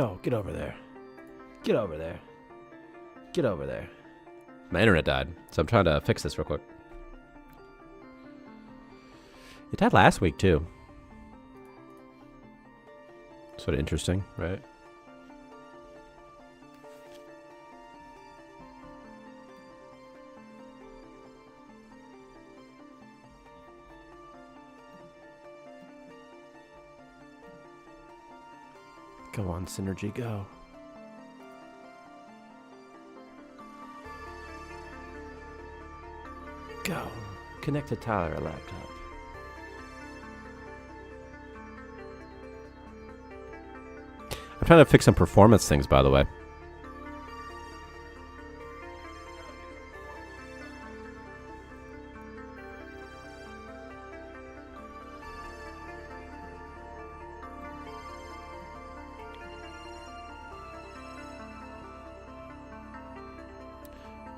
Go. Get over there. Get over there. Get over there. My internet died, so I'm trying to fix this real quick. It died last week, too. Sort of interesting, right? Go on, Synergy, go. Go. Connect to Tyler, a laptop. I'm trying to fix some performance things, by the way.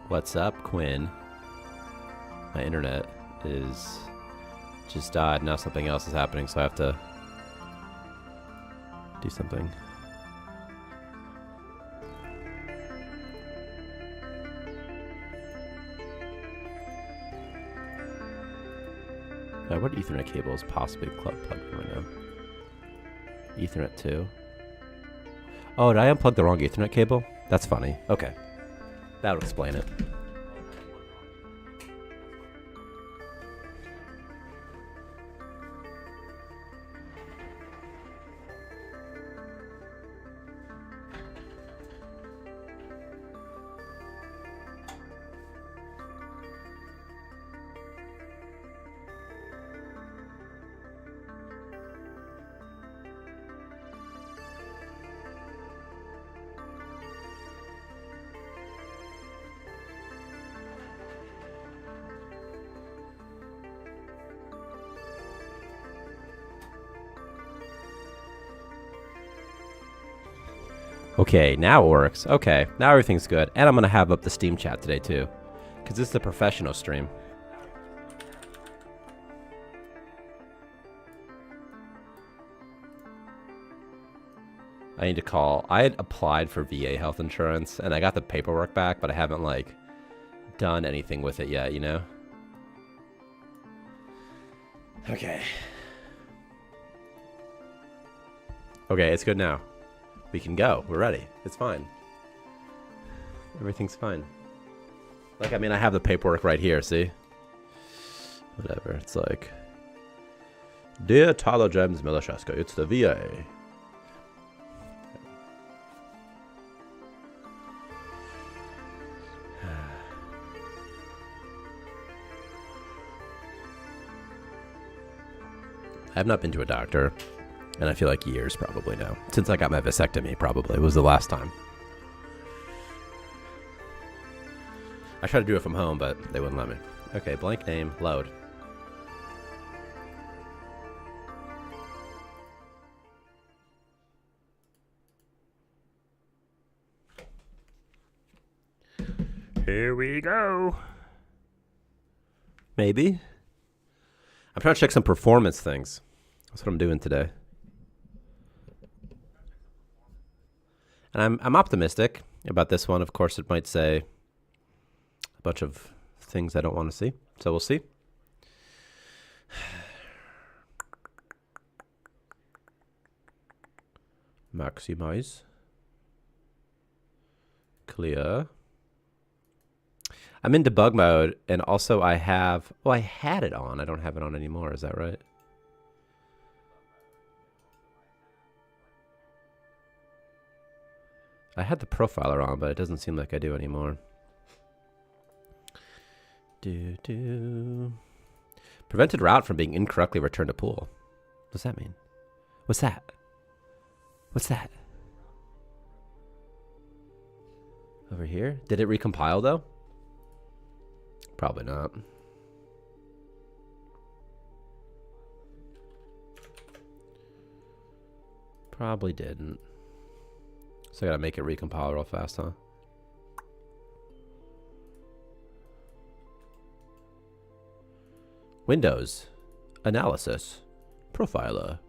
What's up, Quinn? My internet is just died. Now something else is happening, so I have to do something. What Ethernet cable is possibly plugged in right now? Ethernet 2. Oh, did I unplug the wrong Ethernet cable? That's funny. Okay. That would explain it. Okay, now it works. Okay, now everything's good. And I'm going to have up the Steam chat today, too. Because this is a professional stream. I need to call. I had applied for VA health insurance, and I got the paperwork back, but I haven't, like, done anything with it yet, you know? Okay. Okay, it's good now. We can go. We're ready. It's fine. Everything's fine. Like, I mean, I have the paperwork right here, see? Whatever. It's like, Dear Tyler James Milashevska, it's the VA. I have not been to a doctor. And I feel like years probably now. Since I got my vasectomy, probably. It was the last time. I tried to do it from home, but they wouldn't let me. Okay, blank name, load. Here we go. Maybe. I'm trying to check some performance things. That's what I'm doing today. And I'm optimistic about this one. Of course, it might say a bunch of things I don't want to see. So we'll see. Maximize. Clear. I'm in debug mode, and also I have... Oh, I had it on. I don't have it on anymore. Is that right? I had the profiler on, but it doesn't seem like I do anymore. Prevented route from being incorrectly returned to pool. What does that mean? What's that? What's that? Over here? Did it recompile, though? Probably not. Probably didn't. So I gotta make it recompile real fast, huh? Windows. Analysis. Profiler.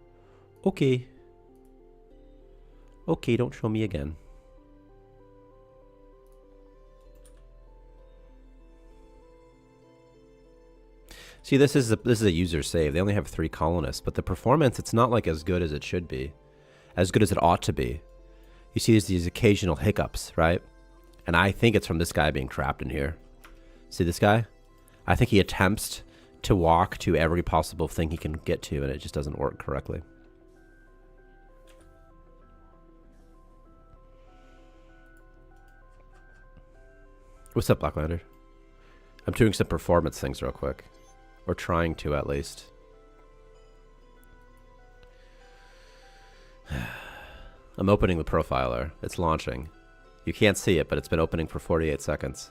Okay. Okay, don't show me again. See, this is a user save. They only have 3 colonists, but the performance, it's not like as good as it should be. As good as it ought to be. You see these occasional hiccups, right? And I think it's from this guy being trapped in here. See this guy? I think he attempts to walk to every possible thing he can get to, and it just doesn't work correctly. What's up, Blacklander? I'm doing some performance things real quick. Or trying to, at least. I'm opening the profiler. It's launching. You can't see it, but it's been opening for 48 seconds.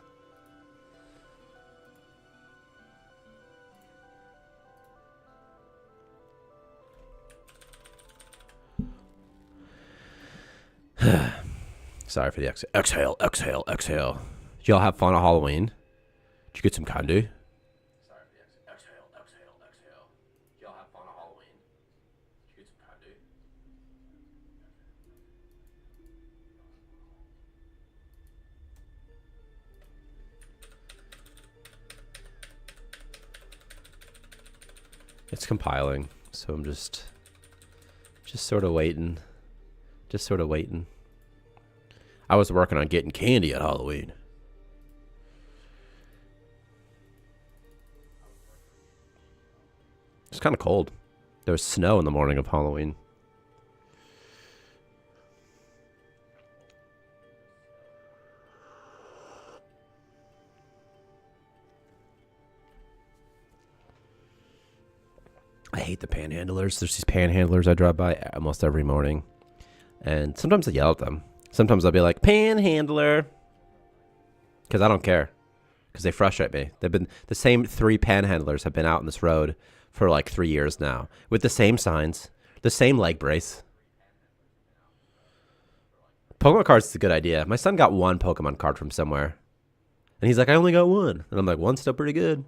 Sorry for the exhale. Exhale, exhale, exhale. Did y'all have fun on Halloween? Did you get some candy? Sorry for the exhale, exhale, exhale. Did y'all have fun on Halloween? Did you get some candy? It's compiling, so I'm just sort of waiting. Just sort of waiting. I was working on getting candy at Halloween. It's kind of cold. There was snow in the morning of Halloween. I hate the panhandlers. There's these panhandlers I drive by almost every morning. And sometimes I yell at them. Sometimes I'll be like, panhandler. Because I don't care. Because they frustrate me. They've been, the same 3 panhandlers have been out on this road for like 3 years now. With the same signs. The same leg brace. Pokemon cards is a good idea. My son got 1 Pokemon card from somewhere. And he's like, I only got 1. And I'm like, 1's still pretty good.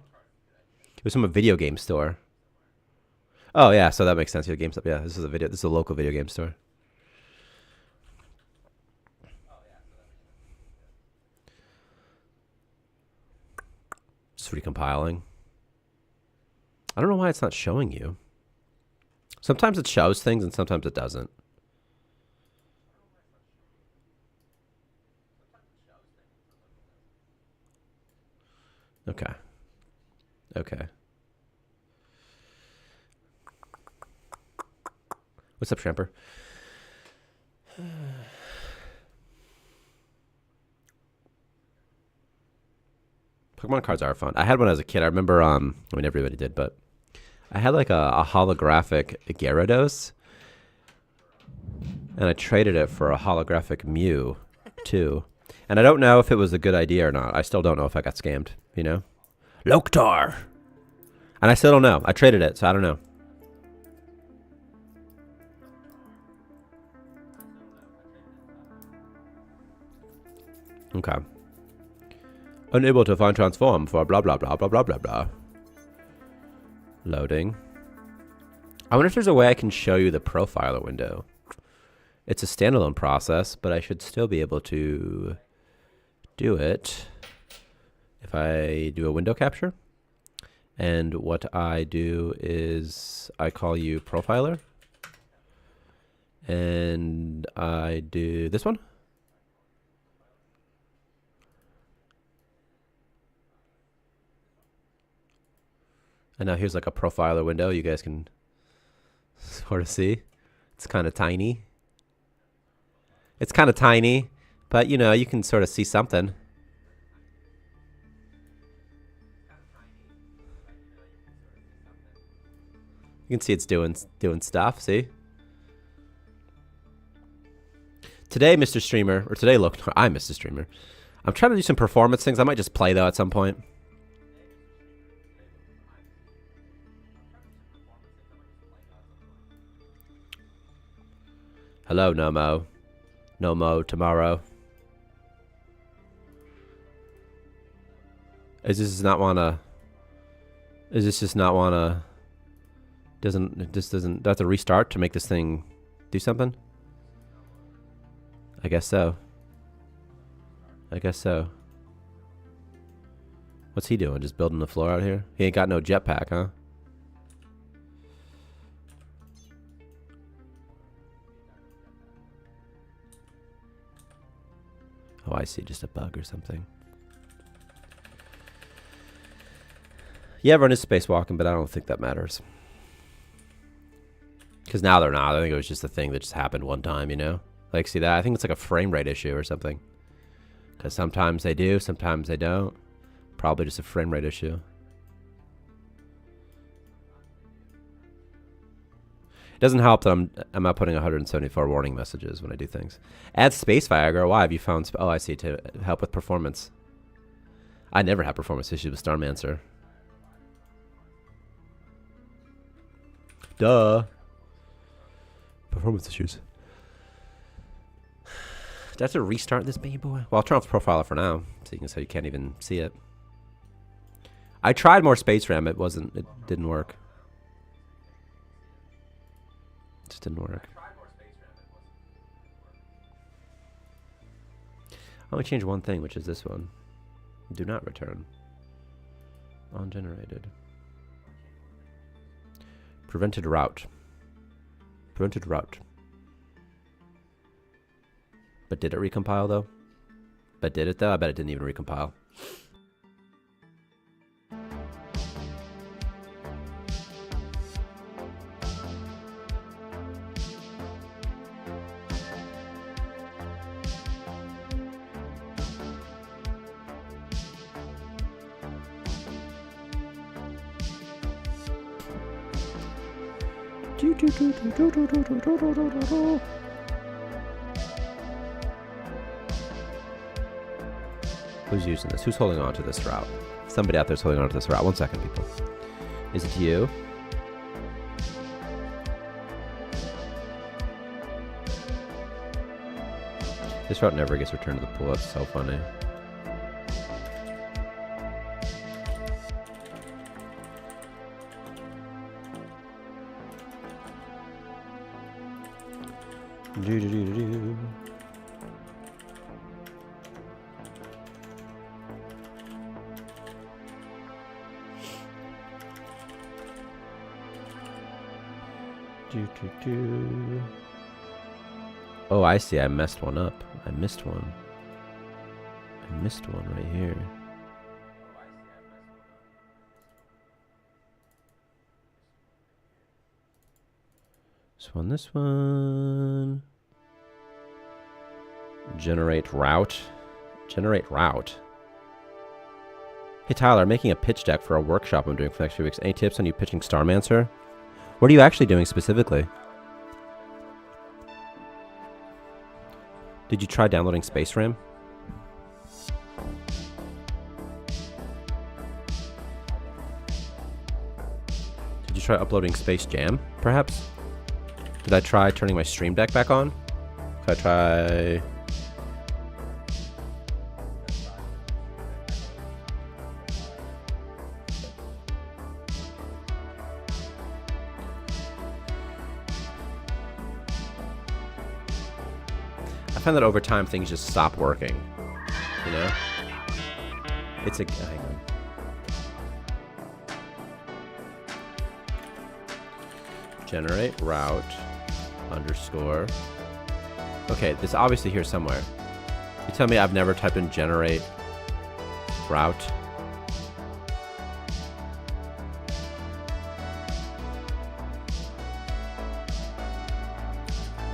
It was from a video game store. Oh yeah, so that makes sense. Video game stuff. Yeah, this is a local video game store. Just recompiling. I don't know why it's not showing you. Sometimes it shows things and sometimes it doesn't. Okay. Okay. What's up, Shrimper? Pokemon cards are fun. I had one as a kid. I remember, I mean, everybody did, but I had like a holographic Gyarados, and I traded it for a holographic Mew, too. And I don't know if it was a good idea or not. I still don't know if I got scammed, you know? Loktar! And I still don't know. I traded it, so I don't know. Okay. Unable to find transform for blah blah blah blah blah blah blah. Loading. I wonder if there's a way I can show you the profiler window. It's a standalone process, but I should still be able to do it if I do a window capture. And what I do is I call you profiler. And I do this one. And now here's like a profiler window. You guys can sort of see. It's kind of tiny. It's kind of tiny, but you know, you can sort of see something. You can see it's doing stuff, see? Today, Mr. Streamer, or today, look, I'm Mr. Streamer. I'm trying to do some performance things. I might just play though at some point. Hello, Nomo. Nomo tomorrow. Is this not wanna? Is this just not wanna? Doesn't do I have to restart to make this thing do something? I guess so. I guess so. What's he doing? Just building the floor out here? He ain't got no jetpack, huh? Oh, I see. Just a bug or something. Yeah, everyone is spacewalking, but I don't think that matters. Because now they're not. I think it was just a thing that just happened one time, you know? Like, see that? I think it's like a frame rate issue or something. Because sometimes they do, sometimes they don't. Probably just a frame rate issue. It doesn't help that I'm not putting 174 warning messages when I do things. Add space Viagra. Why have you found? Oh, I see. To help with performance. I never had performance issues with Starmancer. Duh. Performance issues. Do I have to restart this baby boy? Well, I'll turn off the profiler for now, so you can't even see it. I tried more space RAM. It didn't work. It just didn't work. I only changed one thing, which is this one. Do not return. Ungenerated. Prevented route. Prevented route. But did it recompile though? But did it though? I bet it didn't even recompile. Who's using this? Who's holding on to this route? Somebody out there's holding on to this route. 1 second, people. Is it you? This route never gets returned to the pool. That's so funny. Oh, I see. I messed one up. I missed one. I missed one right here. This one. Generate route. Generate route. Hey Tyler, I'm making a pitch deck for a workshop I'm doing for the next few weeks. Any tips on you pitching Starmancer? What are you actually doing specifically? Did you try downloading Space RAM? Did you try uploading Space Jam, perhaps? Did I try turning my Stream Deck back on? Could I try... I find that over time things just stop working, you know? It's a... hang on. Generate route underscore. Okay, this obviously here somewhere. You tell me I've never typed in generate route.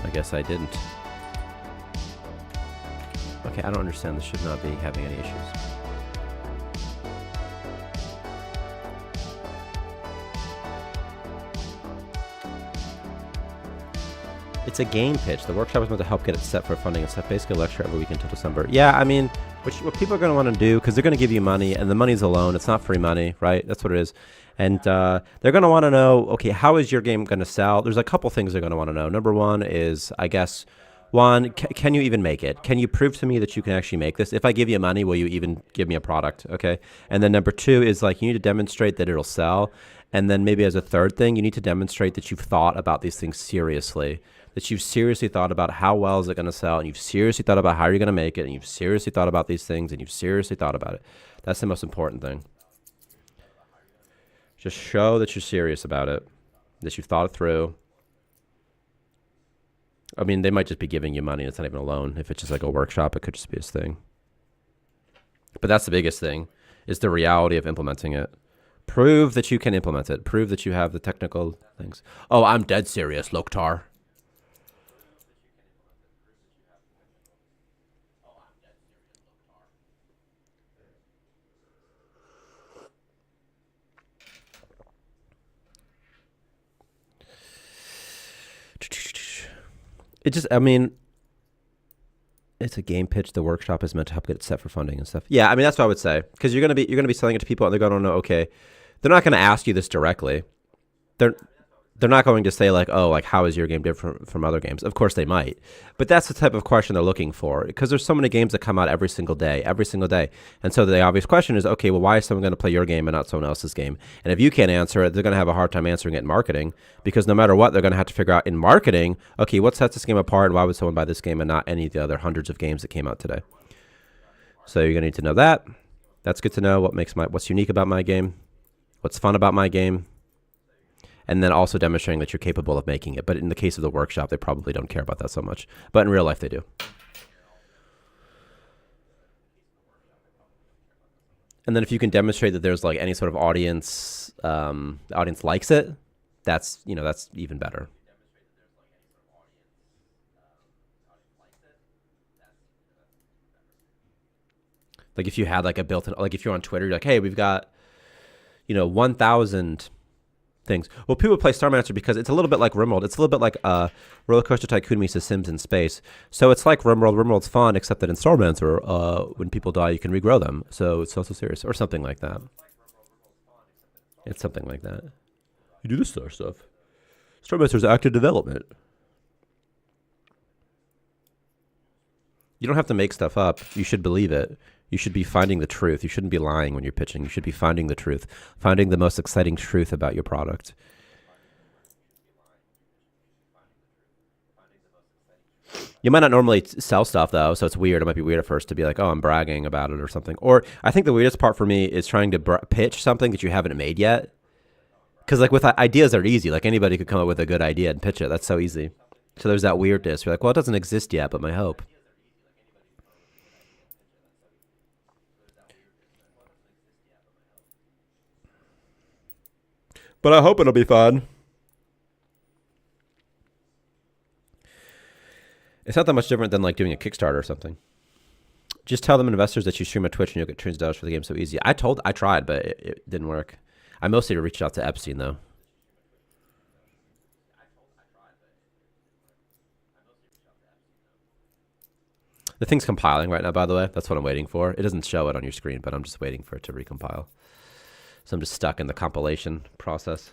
I guess I didn't. Okay, I don't understand. This should not be having any issues. It's a game pitch. The workshop is meant to help get it set for funding. It's basically a lecture every week until December. Yeah, I mean, what people are going to want to do, because they're going to give you money, and the money's a loan. It's not free money, right? That's what it is. And they're going to want to know, okay, how is your game going to sell? There's a couple things they're going to want to know. Number one is, I guess, can you even make it? Can you prove to me that you can actually make this? If I give you money, will you even give me a product? Okay. And then number two is like, you need to demonstrate that it'll sell. And then maybe as a third thing, you need to demonstrate that you've thought about these things seriously. that you've seriously thought about how well is it going to sell, and you've seriously thought about how you're going to make it, and you've seriously thought about these things, and you've seriously thought about it. That's the most important thing. Just show that you're serious about it, that you've thought it through. I mean, they might just be giving you money. It's not even a loan. If it's just like a workshop, it could just be this thing. But that's the biggest thing, is the reality of implementing it. Prove that you can implement it. Prove that you have the technical things. Oh, I'm dead serious, Loktar. It just, I mean, it's a game pitch. The workshop is meant to help get it set for funding and stuff. Yeah, I mean, that's what I would say, because you're gonna be selling it to people, and they're gonna know. Okay, they're not gonna ask you this directly. They're not going to say like, oh, like how is your game different from other games? Of course they might, but that's the type of question they're looking for, because there's so many games that come out every single day, and so the obvious question is, okay, well, why is someone going to play your game and not someone else's game? And if you can't answer it, they're going to have a hard time answering it in marketing, because no matter what, they're going to have to figure out in marketing, okay, what sets this game apart, and why would someone buy this game and not any of the other hundreds of games that came out today? So you're going to need to know that. That's good to know. What's unique about my game, what's fun about my game. And then also demonstrating that you're capable of making it. But in the case of the workshop, they probably don't care about that so much. But in real life, they do. And then if you can demonstrate that there's like any sort of audience, the audience likes it, that's even better. Like if you had like a built-in, like if you're on Twitter, you're like, hey, we've got, 1,000 things. Well, people play Starmancer because it's a little bit like RimWorld. It's a little bit like Roller Coaster Tycoon meets The Sims in space. So it's like RimWorld. RimWorld's fun, except that in Starmancer, when people die, you can regrow them. So it's also serious, or something like that. It's something like that. You do this stuff. Starmancer's active development. You don't have to make stuff up. You should believe it. You should be finding the truth. You shouldn't be lying when you're pitching. You should be finding the truth, finding the most exciting truth about your product. You might not normally sell stuff, though, so it's weird. It might be weird at first to be like, oh, I'm bragging about it or something. Or I think the weirdest part for me is trying to pitch something that you haven't made yet. Because like with ideas are easy. Like anybody could come up with a good idea and pitch it. That's so easy. So there's that weirdness. You're like, well, it doesn't exist yet, but my hope. But I hope it'll be fun. It's not that much different than like doing a Kickstarter or something. Just tell them investors that you stream on Twitch and you'll get $200 for the game so easy. I tried, but it didn't work. I mostly reached out to Epstein though. The thing's compiling right now, by the way. That's what I'm waiting for. It doesn't show it on your screen, but I'm just waiting for it to recompile. So I'm just stuck in the compilation process.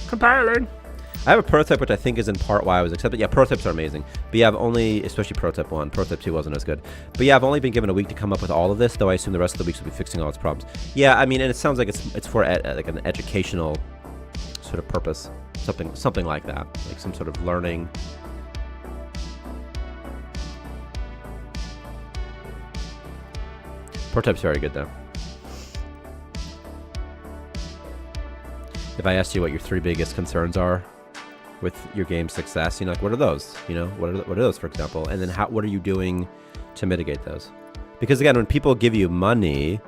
Compiling. I have a prototype which I think is in part why I was accepted. Yeah, prototypes are amazing. But yeah, I've only, especially prototype 1. Prototype 2 wasn't as good. But yeah, I've only been given a week to come up with all of this, though I assume the rest of the weeks will be fixing all its problems. Yeah, I mean, and it sounds like it's for like an educational sort of purpose. Something like that. Like some sort of learning. Prototype's very good, though. If I asked you what your 3 biggest concerns are with your game's success, like, what are those? What are those, for example? And then what are you doing to mitigate those? Because again, when people give you money,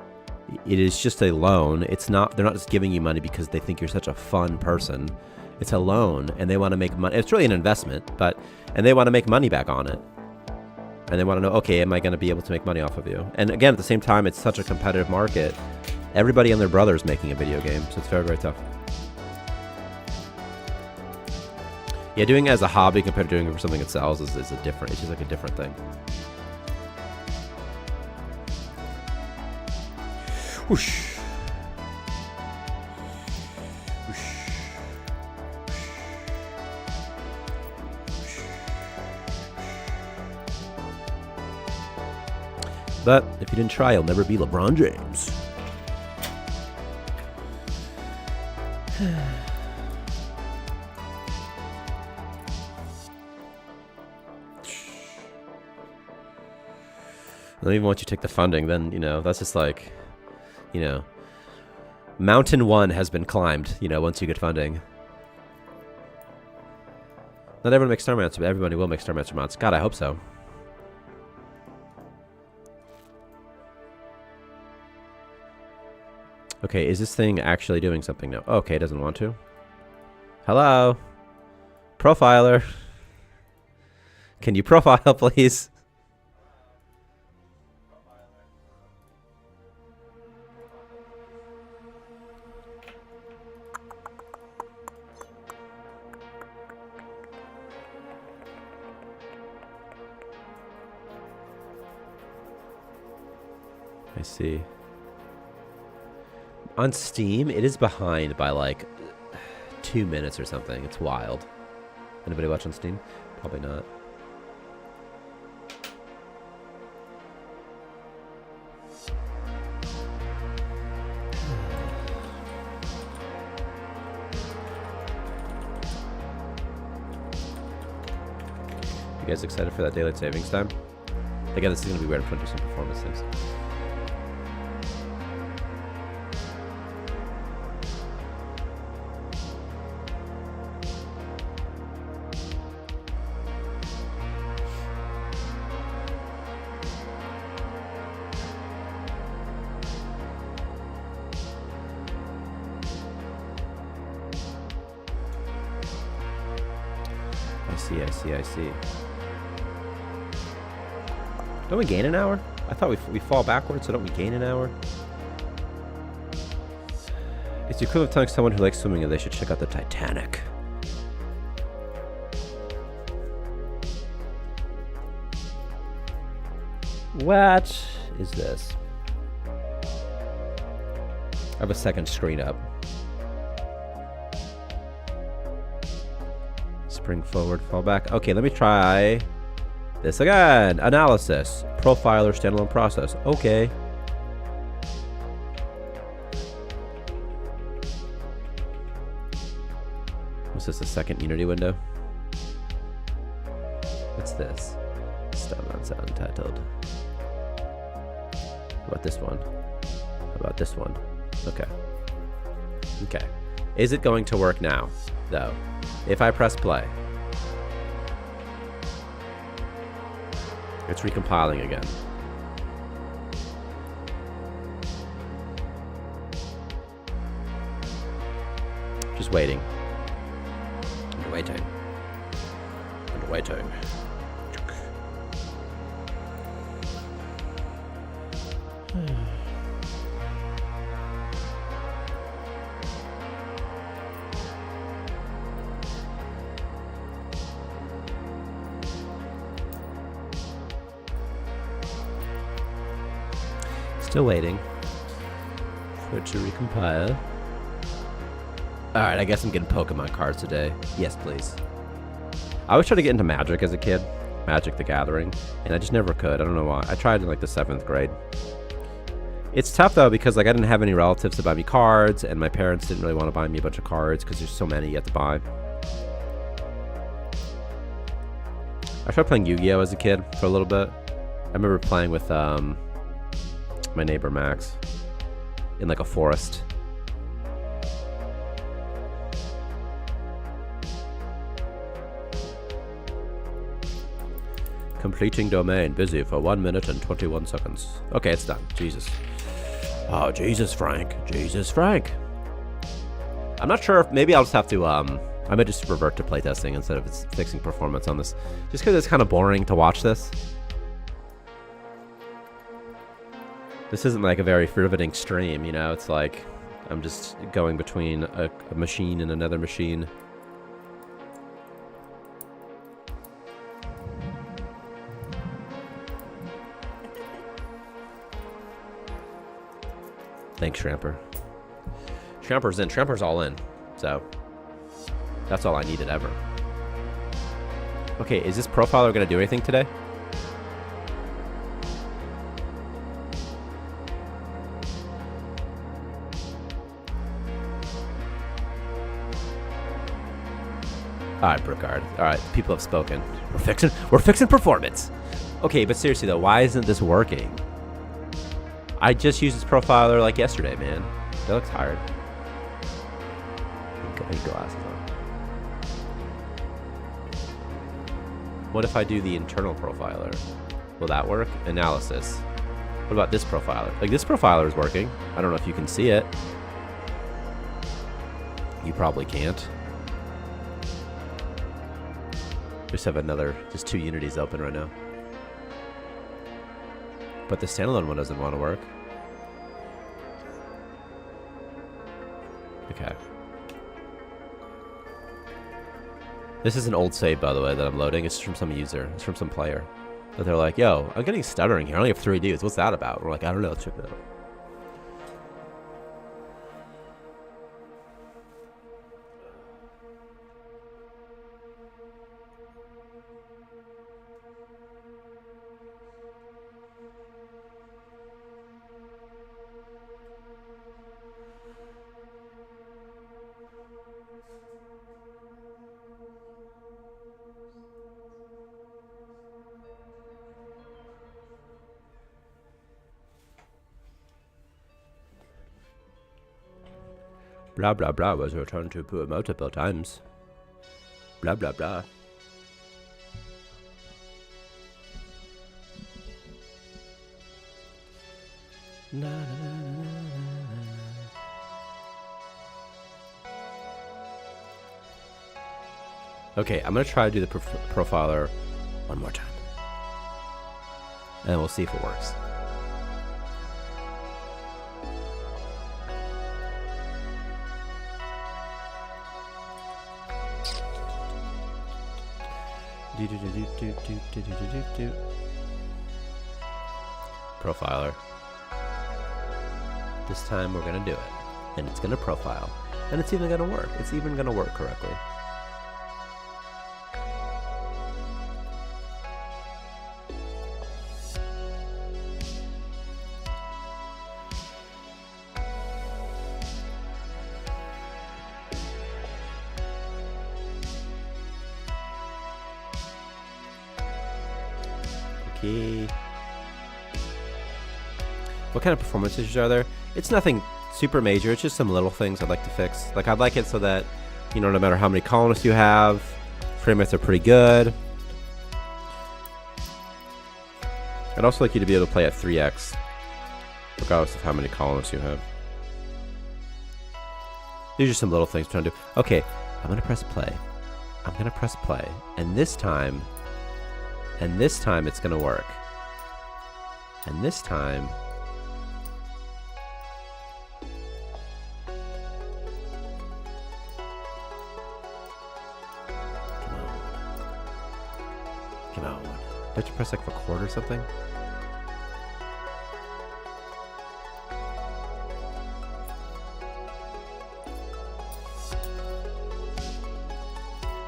it is just a loan. They're not just giving you money because they think you're such a fun person. It's a loan, and they want to make money. It's really an investment, and they want to make money back on it. And they want to know, okay, am I going to be able to make money off of you? And again, at the same time, it's such a competitive market. Everybody and their brother is making a video game, so it's very, very tough. Yeah, doing it as a hobby compared to doing it for something that sells is it's just like a different thing. Whoosh. But if you didn't try, you'll never be LeBron James. And even once you take the funding, then, you know, that's just like, you know, Mountain 1 has been climbed, you know, once you get funding. Not everyone makes Starmancer, but everybody will make Starmancer mods. God, I hope so. Okay, is this thing actually doing something now? Oh, okay, it doesn't want to. Hello? Profiler. Can you profile, please? I see. On Steam, it is behind by like 2 minutes or something. It's wild. Anybody watch on Steam? Probably not. You guys excited for that daylight savings time? Again, this is going to be weird. I'm trying to do some performance things. I see. Don't we gain an hour? I thought we fall backwards, so don't we gain an hour? It's the equivalent of telling someone who likes swimming that they should check out the Titanic. What is this? I have a second screen up. Spring forward, fall back. Okay, let me try this again. Analysis. Profiler standalone process. Okay. Was this a second Unity window? What's this? Starmancer Untitled. How about this one? How about this one? Okay. Okay. Is it going to work now, though? If I press play, it's recompiling again. Just waiting. And waiting. And waiting. Still waiting for it to recompile. Alright, I guess I'm getting Pokemon cards today. Yes, please. I always tried to get into Magic as a kid. Magic the Gathering. And I just never could. I don't know why. I tried in like the 7th grade. It's tough though because like I didn't have any relatives to buy me cards and my parents didn't really want to buy me a bunch of cards because there's so many you have to buy. I tried playing Yu-Gi-Oh as a kid for a little bit. I remember playing with my neighbor Max in like a forest. Completing domain. Busy for 1 minute and 21 seconds. Okay, it's done. Jesus. Oh, Jesus, Frank. Jesus, Frank. I'm not sure if maybe I'll just have to I might just revert to playtesting instead of fixing performance on this. Just because it's kind of boring to watch this. This isn't like a very riveting stream, you know? It's like I'm just going between a machine and another machine. Thanks, Shramper. Shramper's in. Shramper's all in. So, that's all I needed ever. Okay, is this profiler going to do anything today? All right, Brookard. All right, people have spoken. We're fixing performance. Okay, but seriously though, why isn't this working? I just used this profiler like yesterday, man. They look tired. I need glasses on. What if I do the internal profiler? Will that work? Analysis. What about this profiler? Like, this profiler is working. I don't know if you can see it. You probably can't. Just have just 2 unities open right now. But the standalone one doesn't want to work. Okay. This is an old save, by the way, that I'm loading. It's from some user. It's from some player. But they're like, yo, I'm getting stuttering here. I only have 3 dudes. What's that about? We're like, I don't know. Let's check it out. Blah blah blah was returned to Pua multiple times. Blah blah blah. Na, na, na, na, na. Okay, I'm gonna try to do the profiler one more time, and we'll see if it works. Profiler. This time we're gonna do it, and it's gonna profile, and it's even gonna work. It's even gonna work correctly. Okay. What kind of performance issues are there? It's nothing super major. It's just some little things I'd like to fix. Like, I'd like it so that, you know, no matter how many colonists you have, frame rates are pretty good. I'd also like you to be able to play at 3x, regardless of how many colonists you have. These are some little things I'm trying to do. Okay, I'm going to press play. I'm going to press play. And this time it's going to work. And this time... Come on. Did you press like record or something?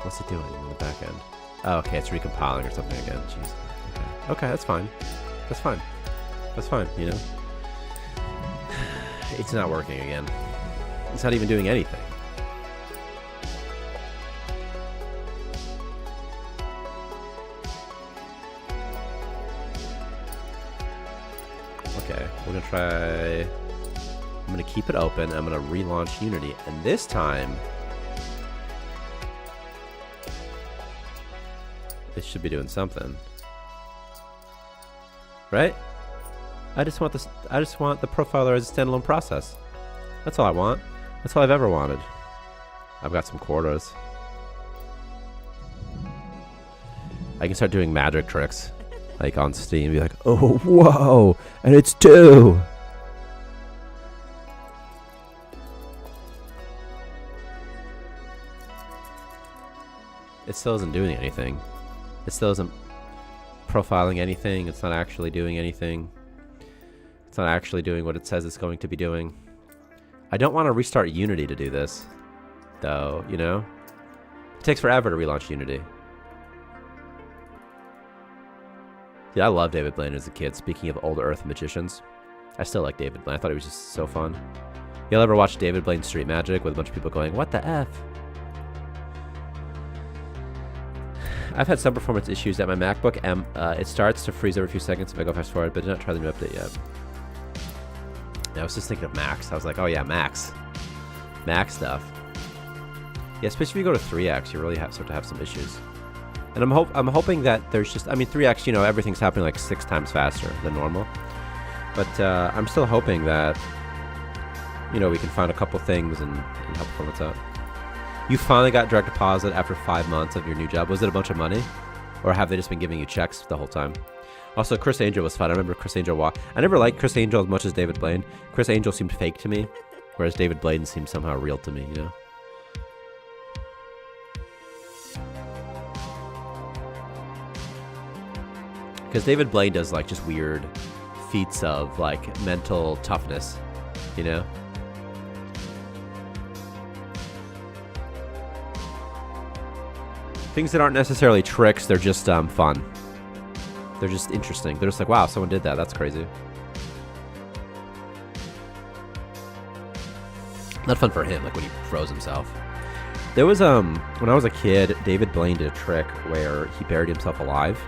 What's it doing in the back end? Oh, okay, it's recompiling or something again. Jeez. Okay. Okay, that's fine. That's fine. That's fine, you know? It's not working again. It's not even doing anything. Okay, we're gonna try... I'm gonna keep it open. I'm gonna relaunch Unity, and this time... This should be doing something. Right? I just want the profiler as a standalone process. That's all I want. That's all I've ever wanted. I've got some quarters. I can start doing magic tricks. Like on Steam, be like, oh, whoa, and it's 2. It still isn't doing anything. It still isn't profiling anything. It's not actually doing anything. It's not actually doing what it says it's going to be doing. I don't want to restart Unity to do this, though, you know? It takes forever to relaunch Unity. Yeah, I love David Blaine as a kid. Speaking of old Earth magicians, I still like David Blaine. I thought he was just so fun. Y'all ever watch David Blaine Street Magic with a bunch of people going, what the F? I've had some performance issues at my MacBook. It starts to freeze every few seconds if I go fast forward, but did not try the new update yet. I was just thinking of Macs. I was like, oh yeah, Macs. Mac stuff. Yeah, especially if you go to 3x, you really start to have some issues. And I'm hoping that there's just, I mean, 3x, you know, everything's happening like 6 times faster than normal. But I'm still hoping that, you know, we can find a couple things and help performance out. You finally got direct deposit after 5 months of your new job. Was it a bunch of money? Or have they just been giving you checks the whole time? Also, Chris Angel was fun. I remember Chris Angel I never liked Chris Angel as much as David Blaine. Chris Angel seemed fake to me, whereas David Blaine seemed somehow real to me, you know? Because David Blaine does like just weird feats of like mental toughness, you know? Things that aren't necessarily tricks, they're just fun. They're just interesting. They're just like, wow, someone did that. That's crazy. Not fun for him, like when he froze himself. There was, when I was a kid, David Blaine did a trick where he buried himself alive.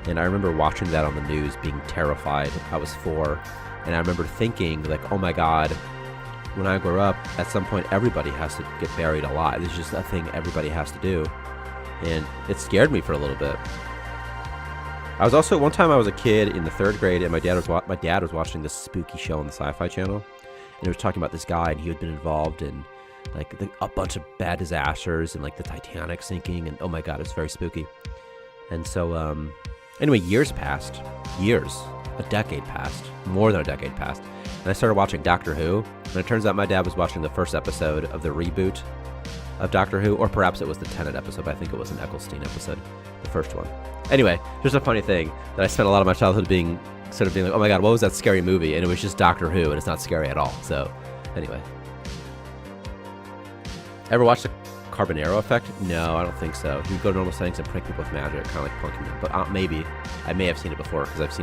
And I remember watching that on the news, being terrified. I was 4. And I remember thinking, like, oh my God, when I grow up, at some point, everybody has to get buried alive. It's just a thing everybody has to do. And it scared me for a little bit. I was also, one time I was a kid in the 3rd grade, and my dad was watching this spooky show on the Sci-Fi Channel. And it was talking about this guy, and he had been involved in like a bunch of bad disasters and like the Titanic sinking. And oh my God, it's very spooky. And so, anyway, years passed. Years. A decade passed. More than a decade passed. And I started watching Doctor Who. And it turns out my dad was watching the first episode of the reboot of Doctor Who. Or perhaps it was the Tennant episode, but I think it was an Eccleston episode. The first one. Anyway, just a funny thing that I spent a lot of my childhood being like, oh my God, what was that scary movie? And it was just Doctor Who, and it's not scary at all. So, anyway. Ever watched the Carbonaro Effect? No, I don't think so. He would go to normal settings and prank people with magic, kind of like plunking them. But maybe. I may have seen it before, because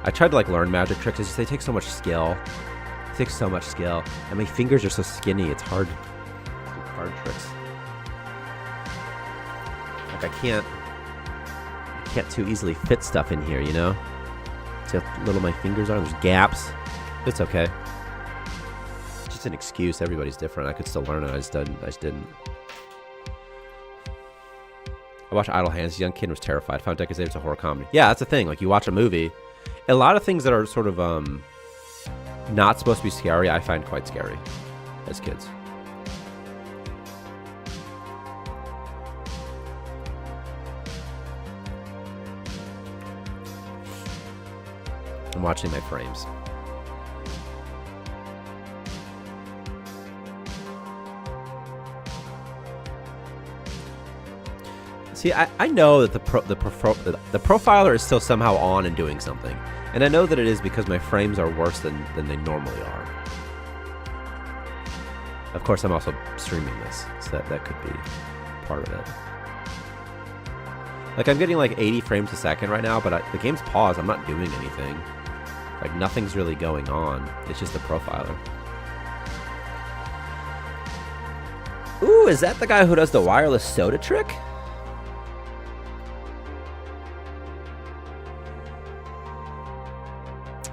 I tried to like learn magic tricks. It's just, they take so much skill. It takes so much skill. And my fingers are so skinny, it's hard to do card tricks. Like I can't too easily fit stuff in here, you know? See how little my fingers are? There's gaps. It's okay. It's just an excuse. Everybody's different. I could still learn it. I just didn't. I watched Idle Hands. As a young kid was terrified. Found decades later it's a horror comedy. Yeah, that's the thing. Like you watch a movie, a lot of things that are sort of not supposed to be scary, I find quite scary as kids. I'm watching my frames. See, I know that the profiler is still somehow on and doing something. And I know that it is because my frames are worse than they normally are. Of course, I'm also streaming this, so that could be part of it. Like, I'm getting like 80 frames a second right now, but the game's paused. I'm not doing anything. Like, nothing's really going on. It's just a profiler. Ooh, is that the guy who does the wireless soda trick?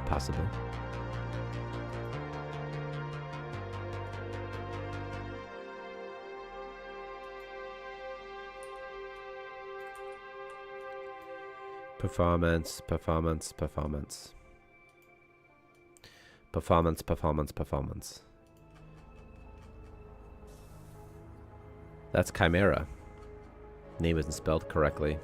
Possibly. Performance. That's Chimera. Name isn't spelled correctly.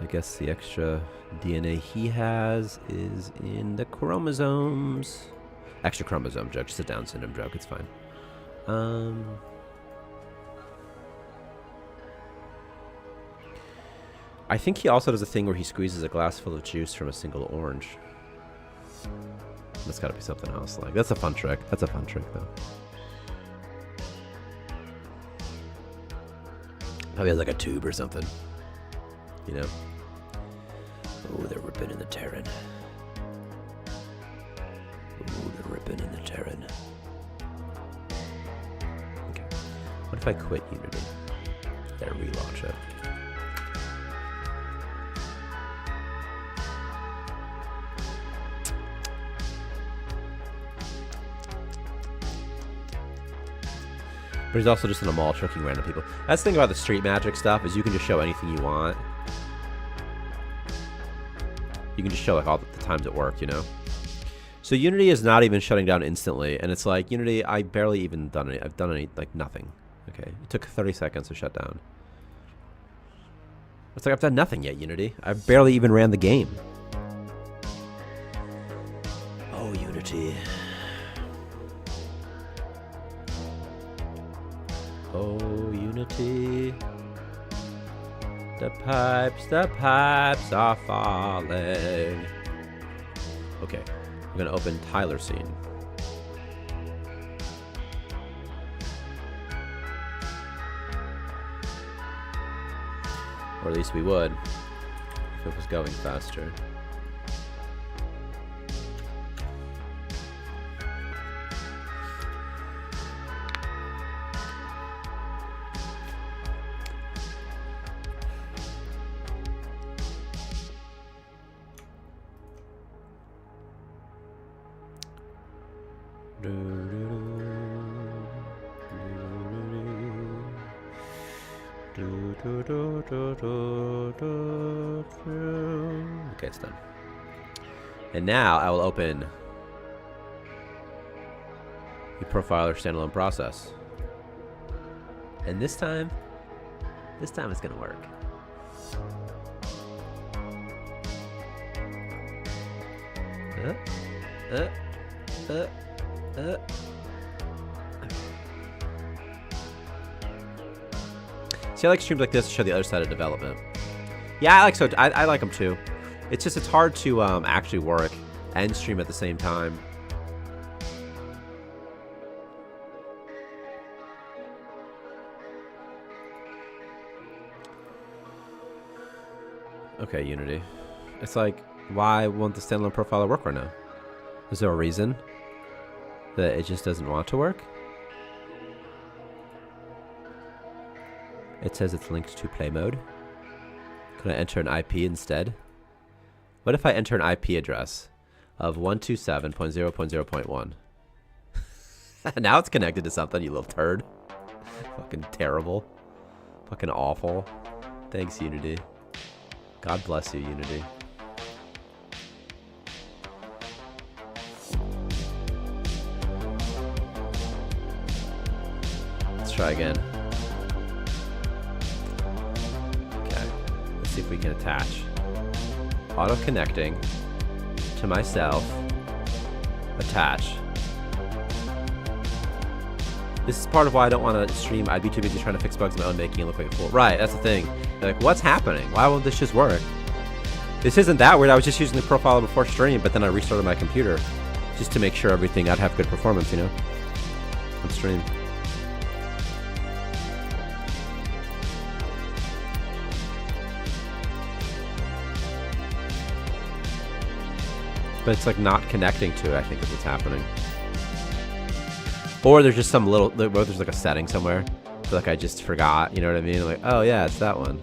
I guess the extra DNA he has is in the chromosomes. Extra chromosome joke, just a Down syndrome joke, it's fine. I think he also does a thing where he squeezes a glass full of juice from a single orange. That's gotta be something else. Like, that's a fun trick. That's a fun trick, though. Probably has like a tube or something. You know? Oh, they're ripping in the Terran. Oh, they're ripping in the Terran. Okay. What if I quit Unity? There, relaunch it. But he's also just in a mall tricking random people. That's the thing about the street magic stuff is you can just show anything you want. You can just show like all the times at work, you know? So Unity is not even shutting down instantly. And it's like, Unity, I barely even done any, I've done any, like nothing. Okay, it took 30 seconds to shut down. It's like I've done nothing yet, Unity. I barely even ran the game. Oh, Unity. Oh, Unity. The pipes are falling. Okay, I'm gonna open Tyler scene. Or at least we would, if it was going faster. Okay, it's done. And now I will open the profiler standalone process. And this time it's gonna work. See, I like streams like this to show the other side of development. Yeah, I like them too. It's just, it's hard to actually work and stream at the same time. Okay, Unity. It's like, why won't the standalone profiler work right now? Is there a reason that it just doesn't want to work? It says it's linked to play mode. Can I enter an IP instead? What if I enter an IP address of 127.0.0.1? Now it's connected to something, you little turd. Fucking terrible. Fucking awful. Thanks, Unity. God bless you, Unity. Let's try again. See if we can attach auto connecting to myself. Attach. This is part of why I don't want to stream. I'd be too busy trying to fix bugs of my own, making it look like a fool. Right, that's the thing. They're like, what's happening? Why won't this just work? This isn't that weird. I was just using the profiler before stream, but then I restarted my computer just to make sure everything I'd have good performance, you know, on stream. But it's like not connecting to it, I think is what's happening. Or there's just some little, there's like a setting somewhere. I feel like I just forgot, you know what I mean? I'm like, oh yeah, it's that one.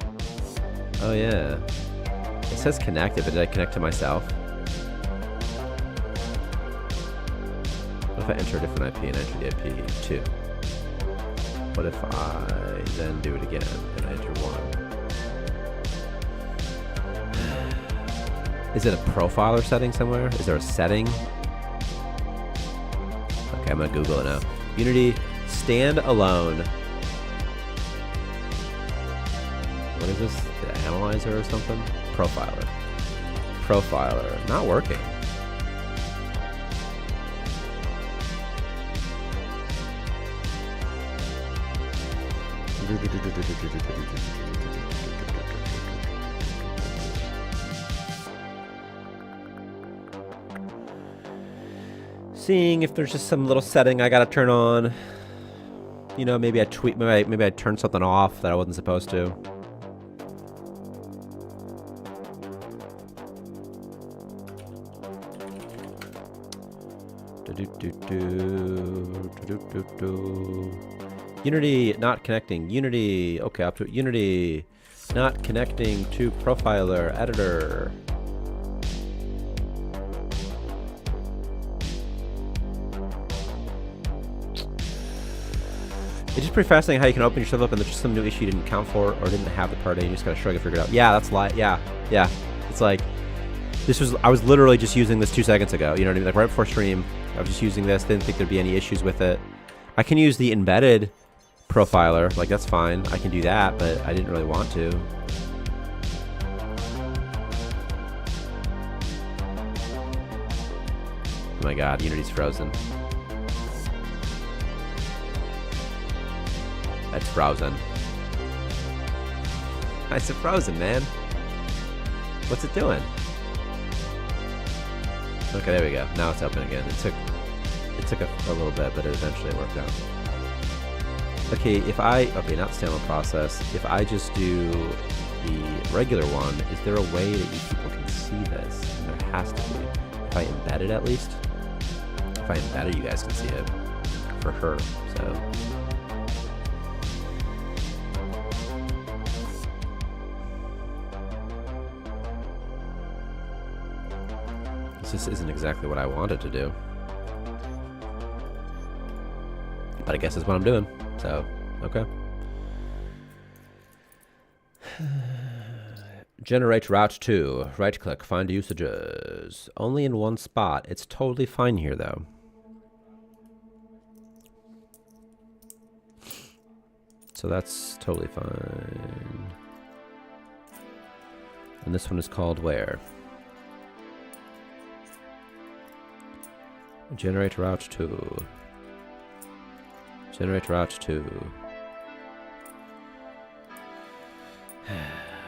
Oh yeah. It says connected, but did I connect to myself? What if I enter a different IP and enter the IP 2? What if I then do it again and I enter 1? Is it a profiler setting somewhere? Is there a setting? Okay, I'm gonna Google it now. Unity standalone. What is this? The analyzer or something? Profiler. Profiler. Not working. Seeing if there's just some little setting I gotta turn on. You know, maybe I tweet, maybe I turned something off that I wasn't supposed to. Unity not connecting. Unity. Okay, up to Unity. Not connecting to profiler editor. It's just pretty fascinating how you can open your stuff up and there's just some new issue you didn't account for or didn't have the party and you just gotta shrug and figure it out. Yeah, that's yeah. It's like I was literally just using this 2 seconds ago. You know what I mean? Like right before stream, I was just using this. Didn't think there'd be any issues with it. I can use the embedded profiler. Like that's fine. I can do that, but I didn't really want to. Oh my god, Unity's frozen. That's frozen. I said frozen, man. What's it doing? Okay, there we go. Now it's open again. It took a little bit, but it eventually worked out. Okay, okay, not standalone process. If I just do the regular one, is there a way that you people can see this? And there has to be. If I embed it at least. If I embed it, you guys can see it. For her, so. This isn't exactly what I wanted to do. But I guess that's what I'm doing. So, okay. Generate route to. Right click, find usages. Only in one spot. It's totally fine here though. So that's totally fine. And this one is called where? Generate route to. Generate route to.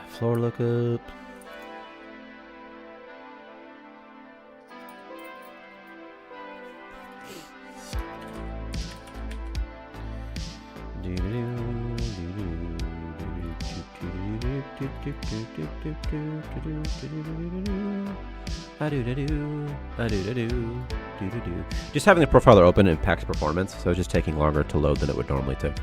Floor lookup. Just having the profiler open impacts performance, so it's just taking longer to load than it would normally take.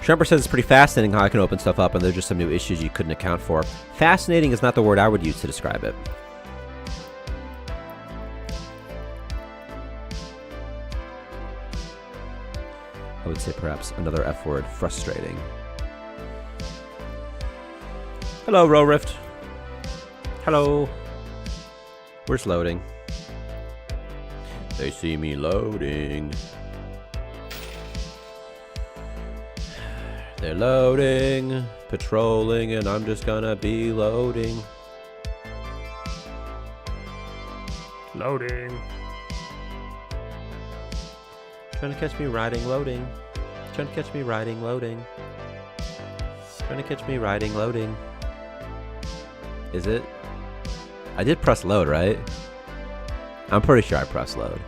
Shrimper says it's pretty fascinating how I can open stuff up and there's just some new issues you couldn't account for. Fascinating is not the word I would use to describe it. I would say perhaps another F word, frustrating. Hello, Rowrift. Hello. Where's loading? They see me loading. They're loading, patrolling, and I'm just gonna be loading. Loading. Trying to catch me riding, loading. Trying to catch me riding, loading. Trying to catch me riding, loading. Is it? I did press load, right? I'm pretty sure I pressed load.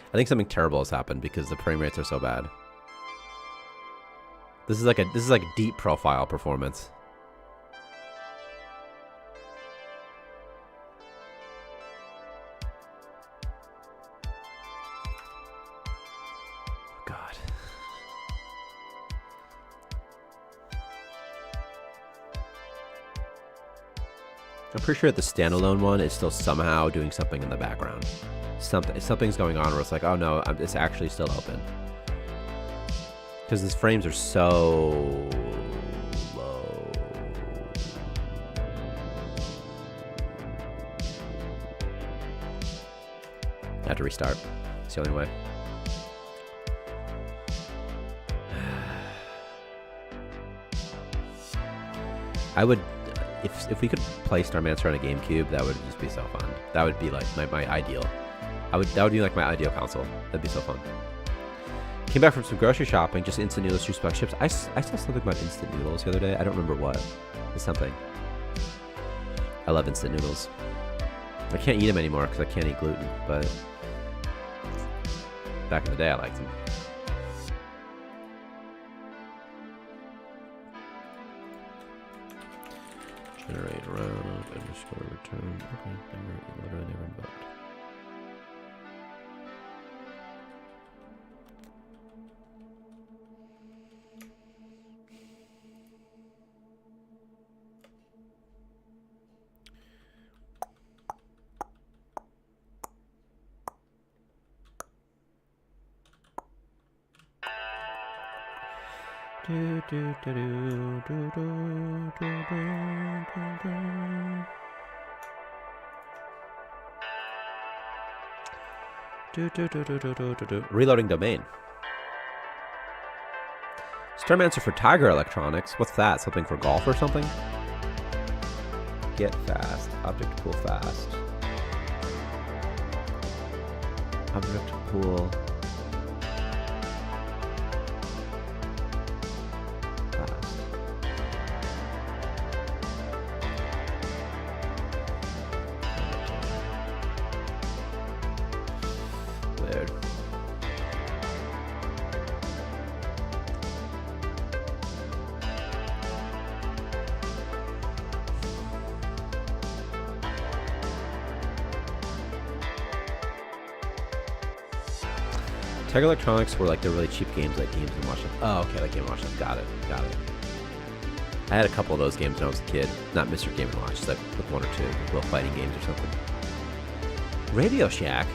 I think something terrible has happened because the frame rates are so bad. This is like a deep profile performance. God. I'm pretty sure that the standalone one is still somehow doing something in the background. Something's going on where it's like, oh no, it's actually still open. Because these frames are so low. I have to restart. It's the only way. I would, if we could play Starmancer on a GameCube, that would just be so fun. That would be like my ideal. That would be like my ideal console. That'd be so fun. Came back from some grocery shopping, just instant noodles, juice box chips. I saw something about instant noodles the other day. I don't remember what. It's something. I love instant noodles. I can't eat them anymore because I can't eat gluten, but back in the day I liked them. Generate round underscore return. Okay, literally never invoked. Reloading domain. Starmancer for Tiger Electronics. What's that? Something for golf or something? Get fast. Object pool fast. Object pool. Tiger Electronics were like the really cheap games, like Games & Watch. Oh, okay, like Game & Watch. Got it. I had a couple of those games when I was a kid. Not Mr. Game & Watch, just like one or two little fighting games or something. Radio Shack.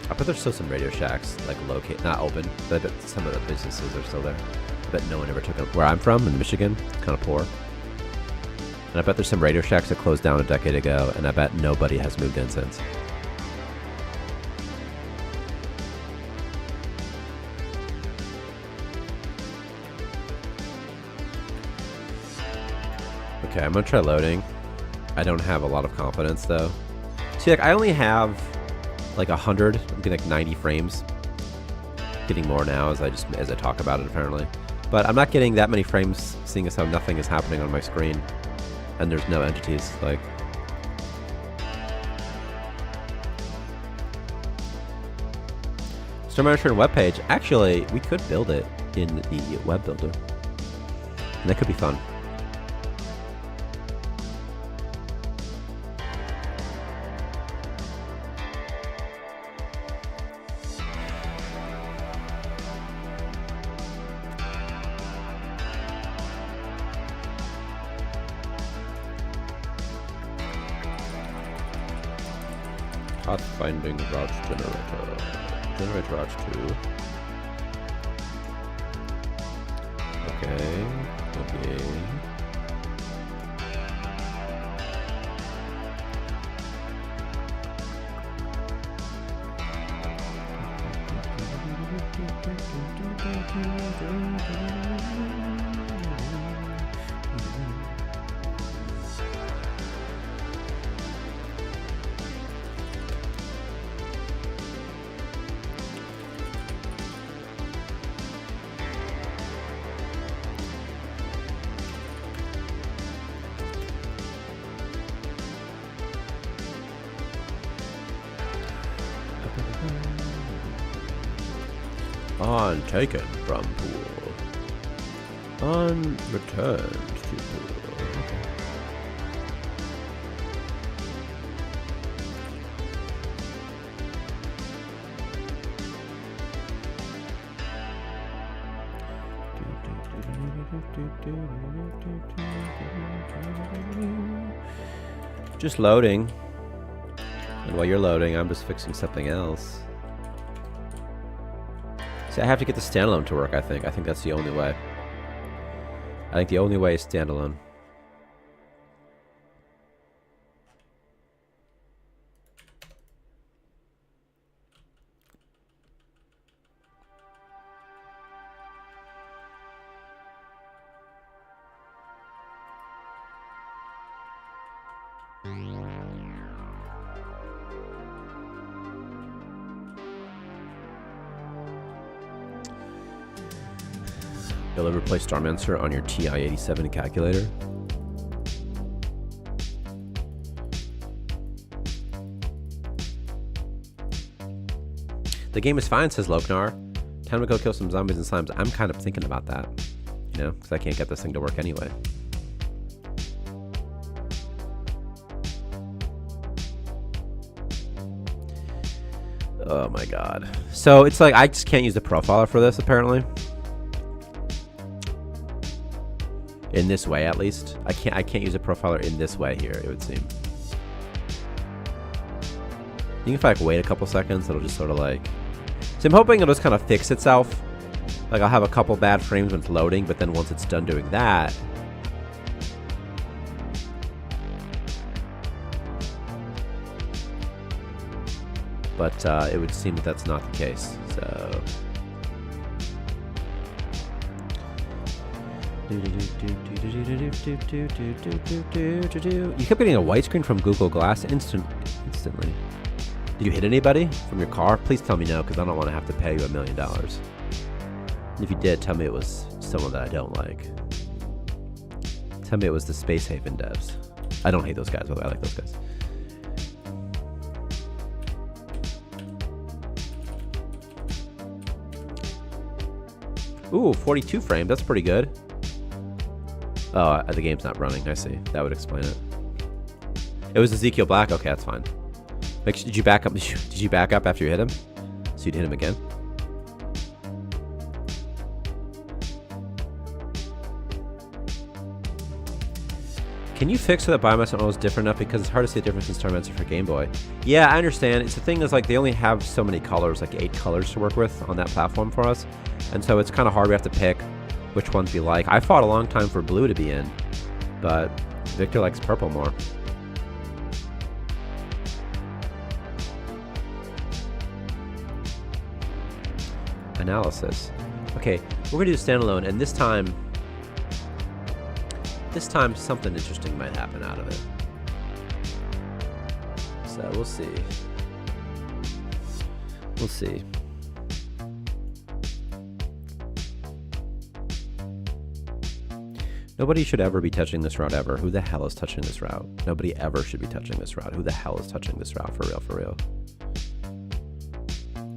I bet there's still some Radio Shacks, like located, not open, but I bet some of the businesses are still there. I bet no one ever took them. Where I'm from, in Michigan, it's kind of poor. And I bet there's some Radio Shacks that closed down a decade ago, and I bet nobody has moved in since. Okay, I'm gonna try loading. I don't have a lot of confidence though. See, like I only have like 100. I'm getting like 90 frames. Getting more now as I talk about it apparently. But I'm not getting that many frames, seeing as how nothing is happening on my screen, and there's no entities. Like, Starmancer webpage. Actually, we could build it in the web builder, and that could be fun. Finding route generator. Generate route 2. Okay. On taken from pool. On returned to pool. Just loading. And while you're loading, I'm just fixing something else. See, I have to get the standalone to work, I think. I think that's the only way. I think the only way is standalone. You'll ever play Starmancer on your TI-87 calculator? The game is fine, says Loknar. Time to go kill some zombies and slimes. I'm kind of thinking about that, you know, because I can't get this thing to work anyway. Oh my god. So it's like I just can't use the profiler for this, apparently. In this way, at least. I can't use a profiler in this way here, it would seem. You can if I like, wait a couple seconds, it'll just sort of like... So I'm hoping it'll just kind of fix itself. Like I'll have a couple bad frames when it's loading, but then once it's done doing that... But it would seem that that's not the case, so... You kept getting a white screen from Google Glass instantly. Did you hit anybody from your car? Please tell me no, because I don't want to have to pay you $1 million. If you did, tell me it was someone that I don't like. Tell me it was the Space Haven devs. I don't hate those guys, but I like those guys. Ooh, 42 frames. That's pretty good. Oh, the game's not running. I see. That would explain it. It was Ezekiel Black. Okay, that's fine. Did you back up? Did you back up after you hit him? So you'd hit him again? Can you fix so that biomass model is different enough? Because it's hard to see the difference in Starmancer for Game Boy. Yeah, I understand. It's the thing is like they only have so many colors, like 8 colors to work with on that platform for us. And so it's kind of hard. We have to pick which ones we like. I fought a long time for blue to be in, but Victor likes purple more. Analysis. Okay, we're gonna do standalone, and this time something interesting might happen out of it. So we'll see. We'll see. Nobody should ever be touching this route ever. Who the hell is touching this route? Nobody ever should be touching this route. Who the hell is touching this route? For real, for real.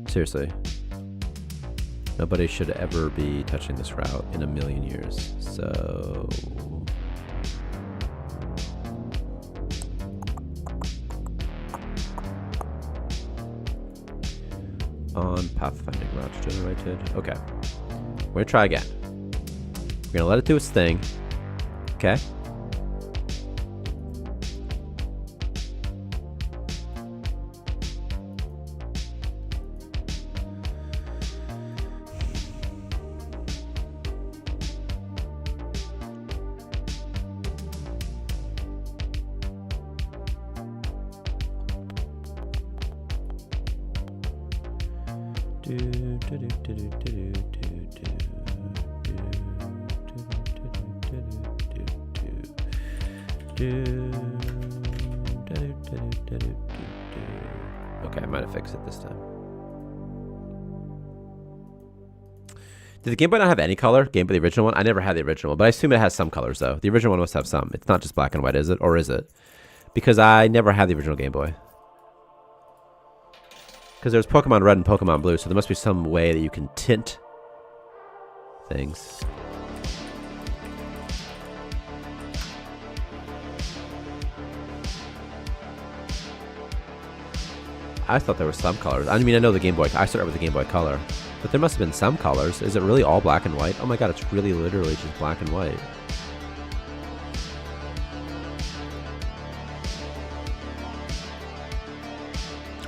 Seriously. Nobody should ever be touching this route in a million years. So... on pathfinding route generated. Okay. We're gonna try again. We're gonna let it do its thing. Okay. Okay, I might have fixed it this time. Did the Game Boy not have any color? Game Boy, the original one? I never had the original one, but I assume it has some colors, though. The original one must have some. It's not just black and white, is it? Or is it? Because I never had the original Game Boy. Because there's Pokemon Red and Pokemon Blue, so there must be some way that you can tint things. I thought there were some colors. I mean, I know the Game Boy. I started with the Game Boy Color. But there must have been some colors. Is it really all black and white? Oh my god, it's really literally just black and white.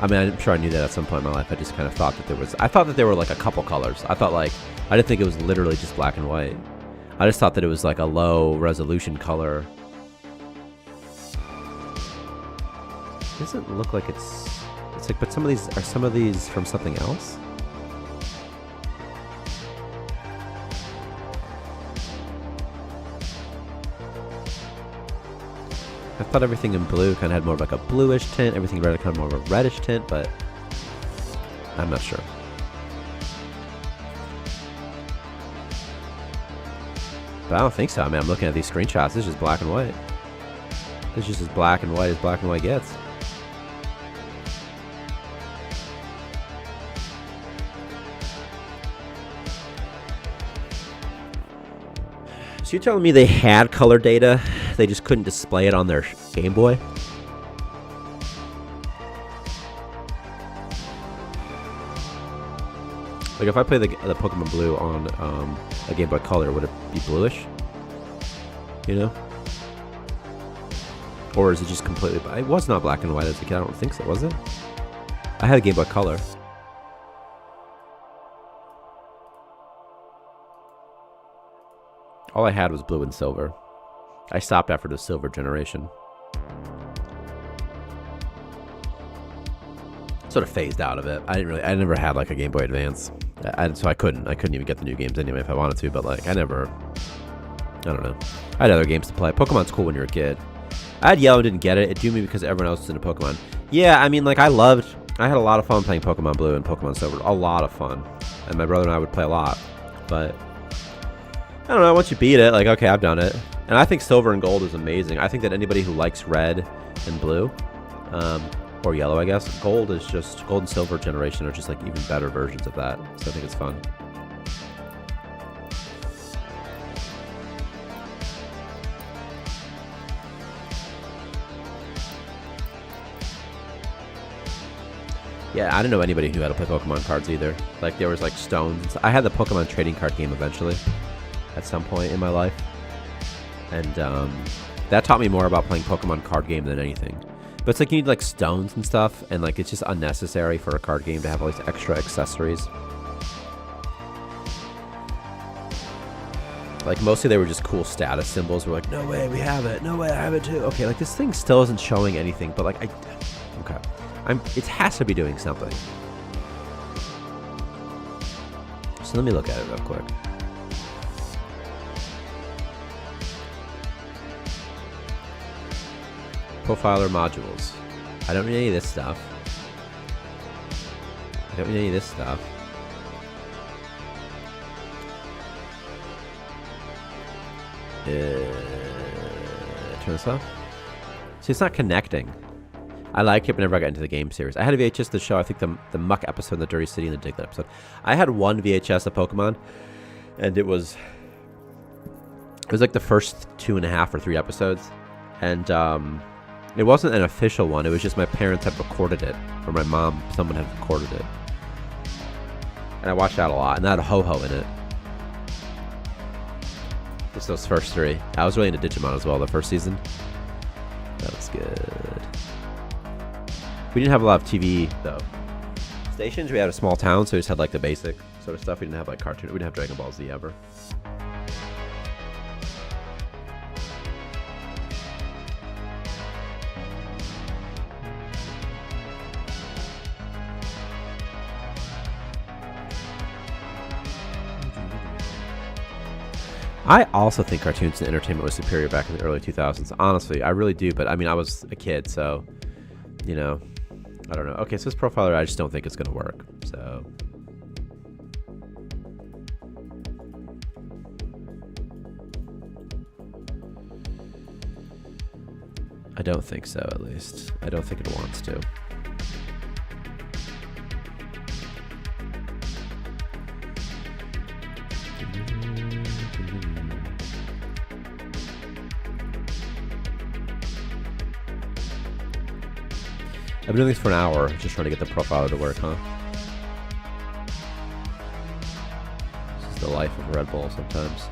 I mean, I'm sure I knew that at some point in my life. I just kind of thought that there was... I thought that there were like a couple colors. I thought like... I didn't think it was literally just black and white. I just thought that it was like a low resolution color. It doesn't look like it's... It's like, but some of these from something else? I thought everything in blue kind of had more of like a bluish tint, everything in red kind of more of a reddish tint, but I'm not sure. But I don't think so. I mean, I'm looking at these screenshots. This is just black and white. This is just as black and white gets. So you're telling me they had color data, they just couldn't display it on their Game Boy? Like if I play the Pokemon Blue on a Game Boy Color, would it be bluish? You know? Or is it just completely... It was not black and white as a kid, I don't think so, was it? I had a Game Boy Color. All I had was blue and silver. I stopped after the silver generation. Sort of phased out of it. I never had like a Game Boy Advance. So I couldn't even get the new games anyway if I wanted to, but like I don't know. I had other games to play. Pokemon's cool when you're a kid. I had Yellow and didn't get it. It drew me because everyone else was into Pokemon. Yeah, I mean like I had a lot of fun playing Pokemon Blue and Pokemon Silver. A lot of fun. And my brother and I would play a lot. But I don't know, once you beat it, like, okay, I've done it. And I think Silver and Gold is amazing. I think that anybody who likes Red and Blue, or Yellow, I guess, Gold and Silver generation are just, like, even better versions of that. So I think it's fun. Yeah, I didn't know anybody who had to play Pokemon cards either. Like, there was, like, stones. I had the Pokemon trading card game eventually. At some point in my life, and that taught me more about playing Pokemon card game than anything. But it's like you need like stones and stuff, and like it's just unnecessary for a card game to have all these extra accessories. Like mostly they were just cool status symbols. We're like, no way we have it, no way I have it too. Okay, like this thing still isn't showing anything, but like it has to be doing something. So let me look at it real quick. Profiler modules. I don't need any of this stuff. Turn this off. See, it's not connecting. I liked it whenever I got into the game series. I had a VHS to show, I think, the Muck episode, the Dirty City, and the Diglett episode. I had one VHS of Pokemon, and it was like the first 2.5 or 3 episodes, and it wasn't an official one. It was just my parents had recorded it, or my mom, someone had recorded it. And I watched that a lot, and that had a Ho-Ho in it. Just those first 3. I was really into Digimon as well, the first season. That was good. We didn't have a lot of TV, though. Stations, we had a small town, so we just had like the basic sort of stuff. We didn't have like cartoon. We didn't have Dragon Ball Z ever. I also think cartoons and entertainment was superior back in the early 2000s. Honestly, I really do. But I mean, I was a kid, so, you know, I don't know. Okay, so this profiler, I just don't think it's going to work. So. I don't think so, at least. I don't think it wants to. I've been doing this for an hour, just trying to get the profiler to work, huh? This is the life of Red Bull sometimes.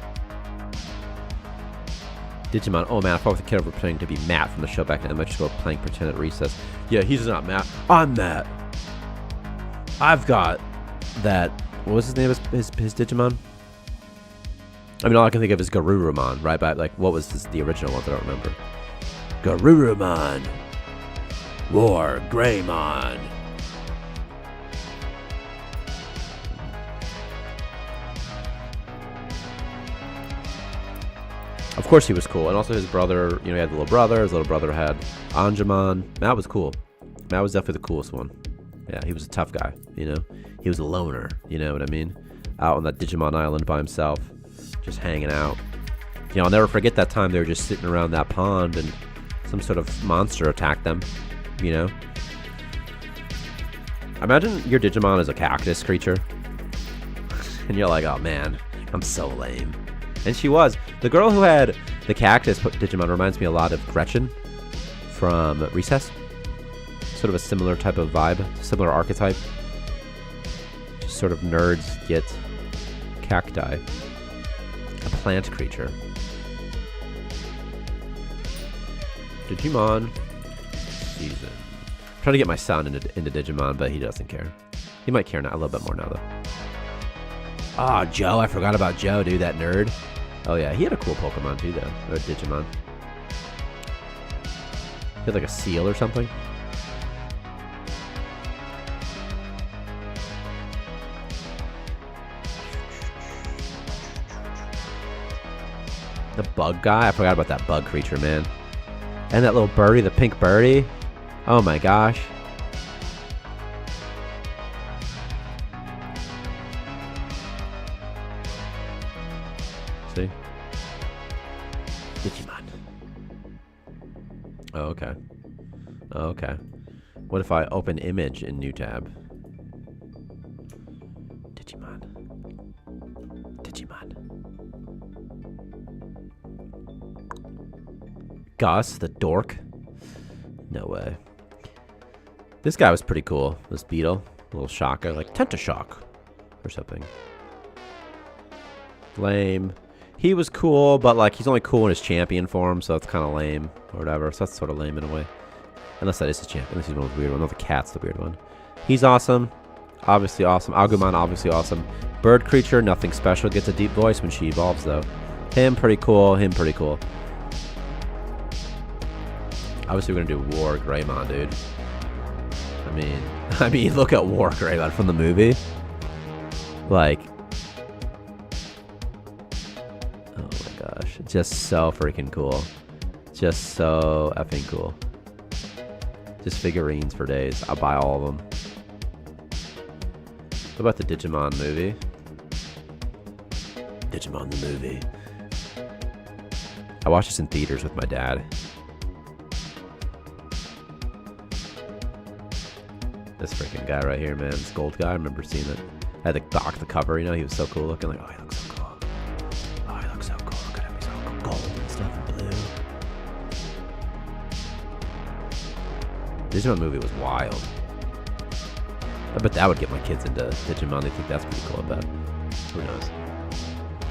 Digimon. Oh man, I fought with a kid over pretending to be Matt from the show back in elementary school, playing pretend at recess. Yeah, he's not Matt. I'm Matt. I've got that. What was his name? His Digimon? I mean, all I can think of is Garurumon, right? But like, what was the original one? I don't remember. Garurumon. War Greymon. Of course he was cool. And also his brother, you know, he had the little brother. His little brother had Anjumon. Matt was cool. Matt was definitely the coolest one. Yeah, he was a tough guy, you know. He was a loner, you know what I mean? Out on that Digimon island by himself, just hanging out. You know, I'll never forget that time they were just sitting around that pond and some sort of monster attacked them, you know? Imagine your Digimon is a cactus creature. And you're like, oh man, I'm so lame. And she was. The girl who had the cactus Digimon reminds me a lot of Gretchen from Recess. Sort of a similar type of vibe, similar archetype. Just sort of nerds get cacti. A plant creature. Digimon season. I'm trying to get my son into Digimon, but he doesn't care. He might care now, a little bit more now, though. Ah, Joe. I forgot about Joe, dude, that nerd. Oh, yeah. He had a cool Pokemon, too, though. Or Digimon. He had, like, a seal or something. The bug guy? I forgot about that bug creature, man. And that little birdie, the pink birdie. Oh my gosh. See? Digimon. Oh, okay. Oh, okay. What if I open image in new tab? Digimon. Digimon. Gus, the dork? No way. This guy was pretty cool. This beetle. A little shocker. Like Tentashock or something. Lame. He was cool, but like he's only cool in his champion form, so it's kind of lame or whatever. So that's sort of lame in a way. Unless that is his champion. Unless he's one of the weird ones. No, the cat's the weird one. He's awesome. Obviously awesome. Agumon, obviously awesome. Bird creature, nothing special. Gets a deep voice when she evolves, though. Him, pretty cool. Him, pretty cool. Obviously, we're gonna do War Greymon, dude. I mean, look at War Greymon from the movie. Like, oh my gosh, just so freaking cool. Just so effing cool. Just figurines for days. I'll buy all of them. What about the Digimon movie? Digimon the movie. I watched this in theaters with my dad. This freaking guy right here, man. This gold guy. I remember seeing it. I had to dock the cover, you know. He was so cool looking. Like, oh, he looks so cool. Oh, he looks so cool. Look at him. He's all gold and stuff and blue. Digimon movie was wild. I bet that would get my kids into Digimon. They think that's pretty cool, I bet. Who knows?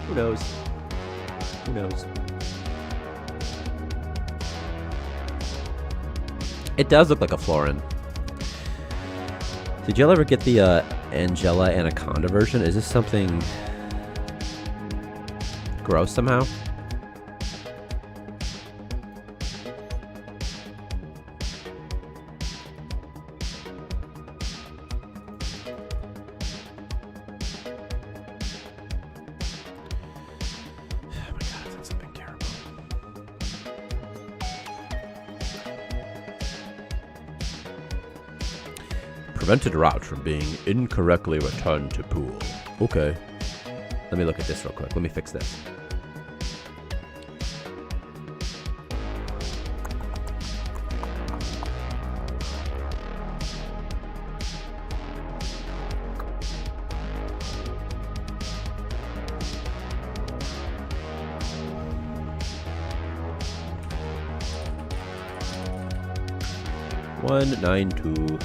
Who knows? Who knows? It does look like a Florin. Did y'all ever get the Angela Anaconda version? Is this something gross somehow? Prevented route from being incorrectly returned to pool. Okay. Let me look at this real quick. Let me fix this. $192.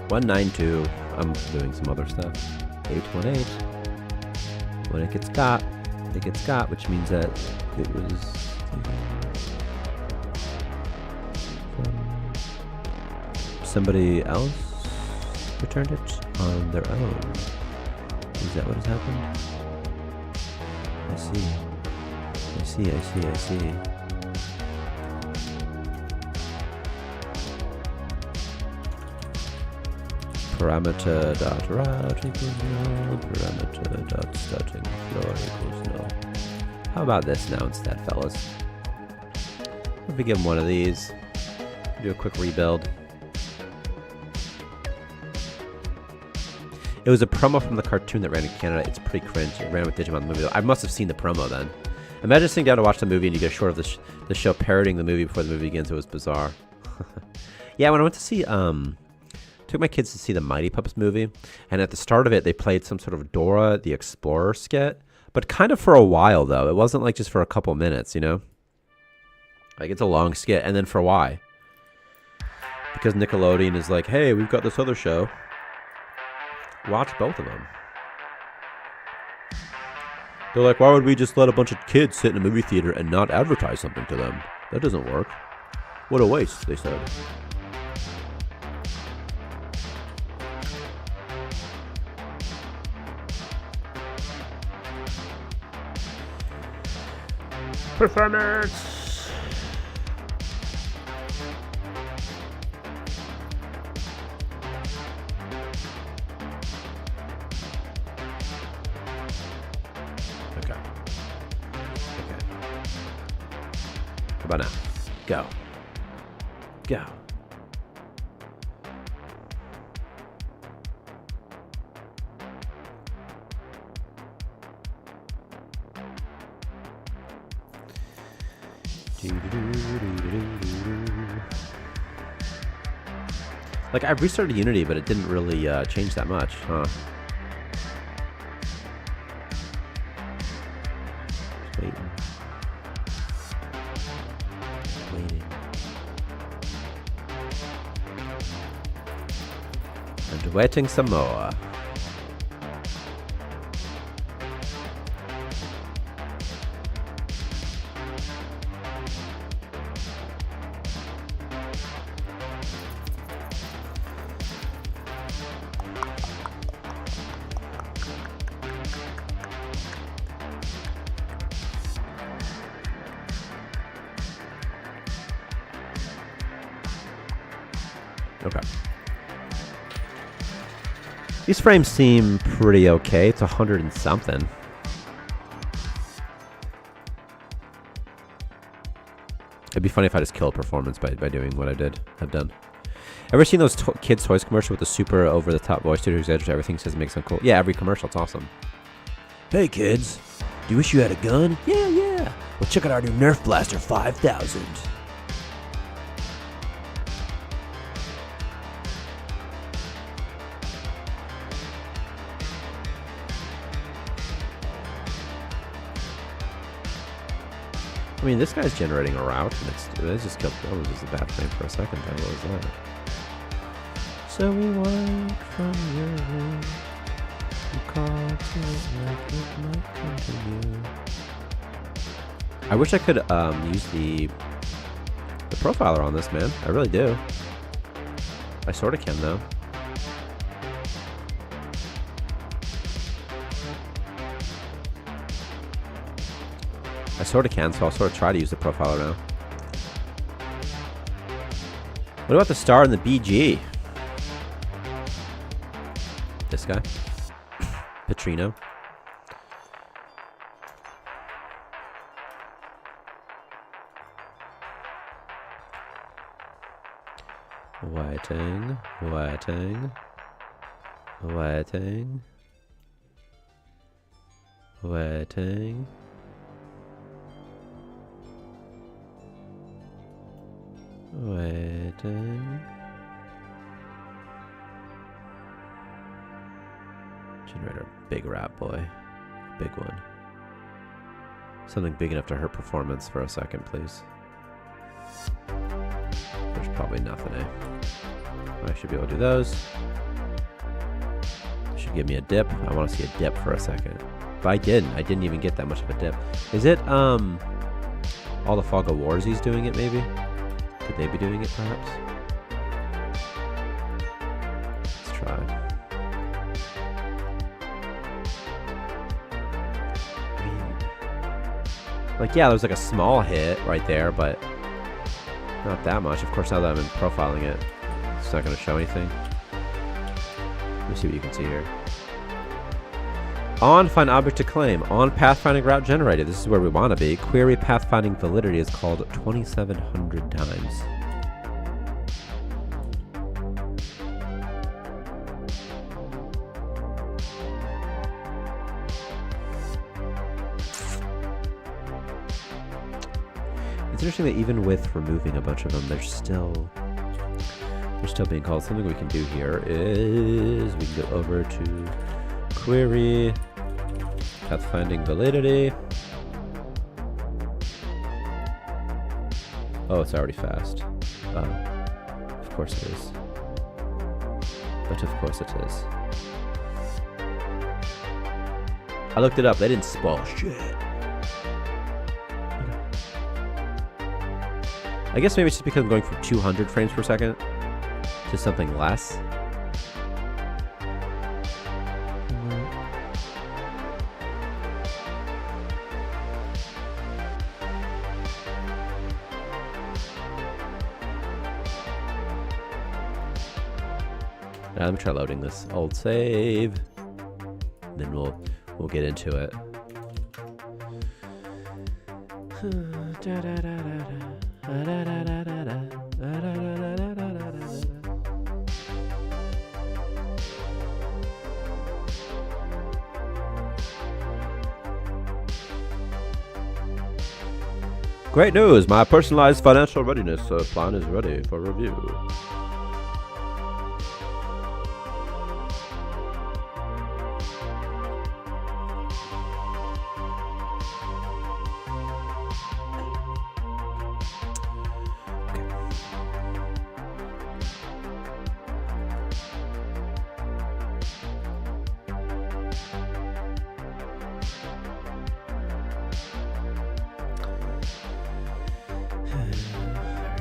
192. I'm doing some other stuff. 818. When it gets got, which means that it was somebody else returned it on their own. Is that what has happened? I see. I see. Parameter.route equals null. Parameter.starting floor equals null. How about this now instead, fellas? Let me give him one of these. Do a quick rebuild. It was a promo from the cartoon that ran in Canada. It's pretty cringe. It ran with Digimon the movie. I must have seen the promo then. Imagine sitting down to watch the movie and you get short of the show parodying the movie before the movie begins. It was bizarre. Yeah, when I went to see, took my kids to see the Mighty Pups movie, and at the start of it, they played some sort of Dora the Explorer skit, but kind of for a while, though. It wasn't like just for a couple minutes, you know? Like, it's a long skit, and then for why? Because Nickelodeon is like, hey, we've got this other show. Watch both of them. They're like, why would we just let a bunch of kids sit in a movie theater and not advertise something to them? That doesn't work. What a waste, they said. Performance! How about now? Go. Go. Like, I've restarted Unity, but it didn't really change that much, huh? Just waiting. And waiting some more. Okay. These frames seem pretty okay. It's 100 and something. It'd be funny if I just killed performance by doing what have done. Ever seen those kids' toys commercial with the super over-the-top voice tutor whose edge everything says makes them cool? Yeah, every commercial. It's awesome. Hey, kids. Do you wish you had a gun? Yeah, yeah. Well, check out our new Nerf Blaster 5000. I mean, this guy's generating a route, and it's just killed. Oh, this is a bad frame for a second. What was that? So we walk from your room. You call to it like it might continue. I wish I could use the profiler on this, man. I really do. I sort of can, though. I sort of can, so I'll sort of try to use the profiler now. What about the star and the BG? This guy. Petrino. Waiting, waiting, waiting, waiting. Waiting. Generator, big rat boy. Big one. Something big enough to hurt performance for a second, please. There's probably nothing, eh? I should be able to do those. Should give me a dip. I want to see a dip for a second. But I didn't even get that much of a dip. Is it, all the Fog of Warsies doing it, maybe? Could they be doing it, perhaps? Let's try. I mean, like, yeah, there's like a small hit right there, but not that much. Of course, now that I'm profiling it, it's not going to show anything. Let me see what you can see here. On find object to claim. On pathfinding route generated. This is where we want to be. Query pathfinding validity is called 2,700 times. It's interesting that even with removing a bunch of them, they're still being called. Something we can do here is we can go over to query pathfinding validity. Oh, it's already fast. Of course it is. But of course it is. I looked it up. They didn't spoil shit. I guess maybe it's just because I'm going from 200 frames per second to something less. Now, let me try loading this old save. Then we'll get into it. Great news! My personalized financial readiness plan is ready for review.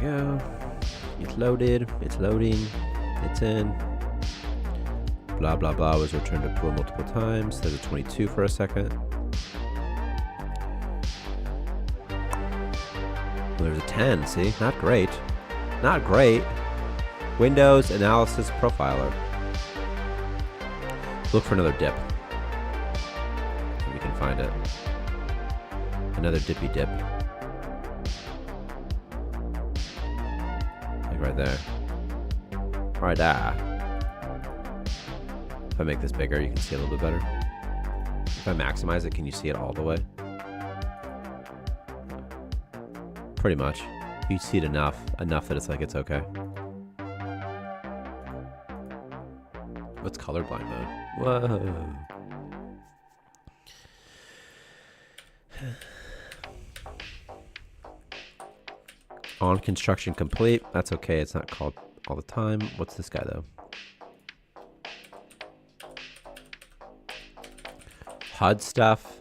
Go. It's loaded, it's loading, it's in. Blah blah blah was returned to pool multiple times. There's a 22 for a second. There's a 10, see? Not great. Not great. Windows Analysis Profiler. Look for another dip. If we can find it. Another dippy dip. Right there. Right there. If I make this bigger, you can see a little bit better. If I maximize it, can you see it all the way? Pretty much. You see it enough that it's like it's okay. What's colorblind mode? Whoa. On construction complete. That's okay. It's not called all the time. What's this guy though? HUD stuff.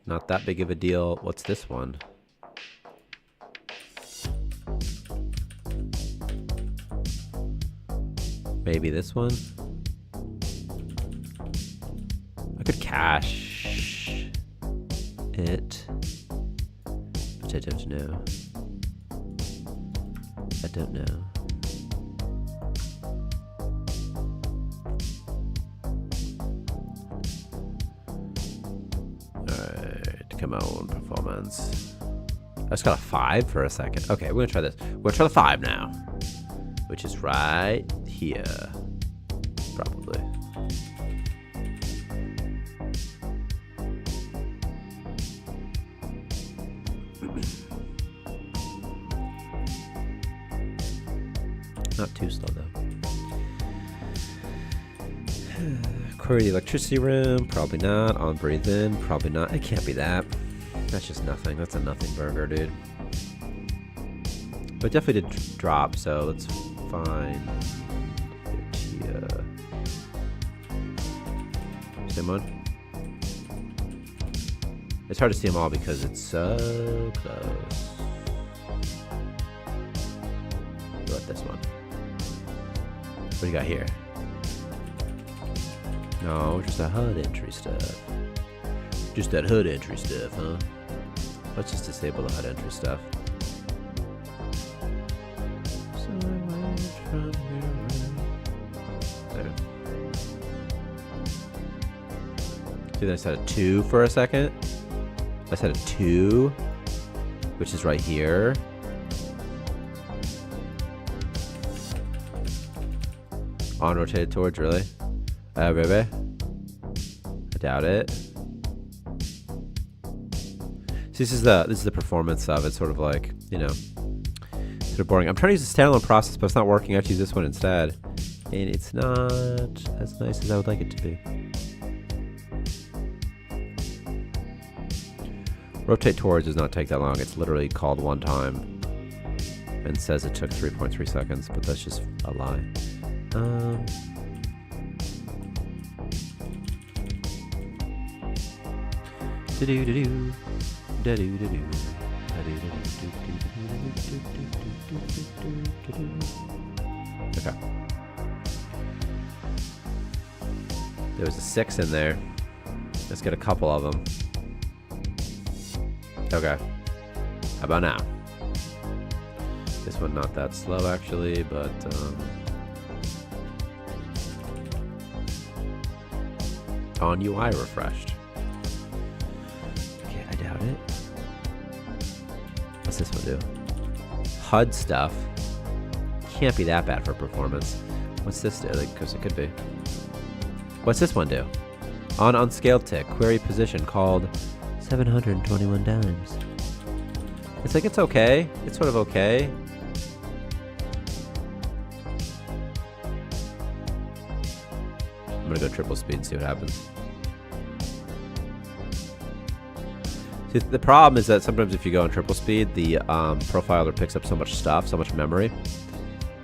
Not that big of a deal. What's this one? Maybe this one? I could cache it, but I don't know. I don't know. Alright, come on, performance. I just got a 5 for a second. Okay, we're gonna try this. We're gonna try the 5 now, which is right here, probably. Not too slow though. Query the electricity room, probably not. On breathe in, probably not. It can't be that. That's just nothing. That's a nothing burger, dude. But it definitely did drop, so let's find it here. Same one. It's hard to see them all because it's so close. What about this one? What do you got here? No, just that HUD entry stuff. Just that HUD entry stuff, huh? Let's just disable the HUD entry stuff. There. See, I set a 2 for a second. I set a 2, which is right here. On rotated towards, really? Really? I doubt it. See, this is the performance of it. Sort of like, you know, sort of boring. I'm trying to use a standalone process, but it's not working. I have to use this one instead, and it's not as nice as I would like it to be. Rotate towards does not take that long. It's literally called one time and says it took 3.3 seconds, but that's just a lie. Okay. There was a 6 in there. Let's get a couple of them. Okay. How about now? This one not that slow actually, but on UI refreshed. Okay, I doubt it. What's this one do? HUD stuff. Can't be that bad for performance. What's this do? Because it could be. What's this one do? On unscaled tick, query position called 721 times. It's like, it's okay. It's sort of okay. I'm gonna go triple speed and see what happens. See, the problem is that sometimes if you go on triple speed, the profiler picks up so much stuff, so much memory,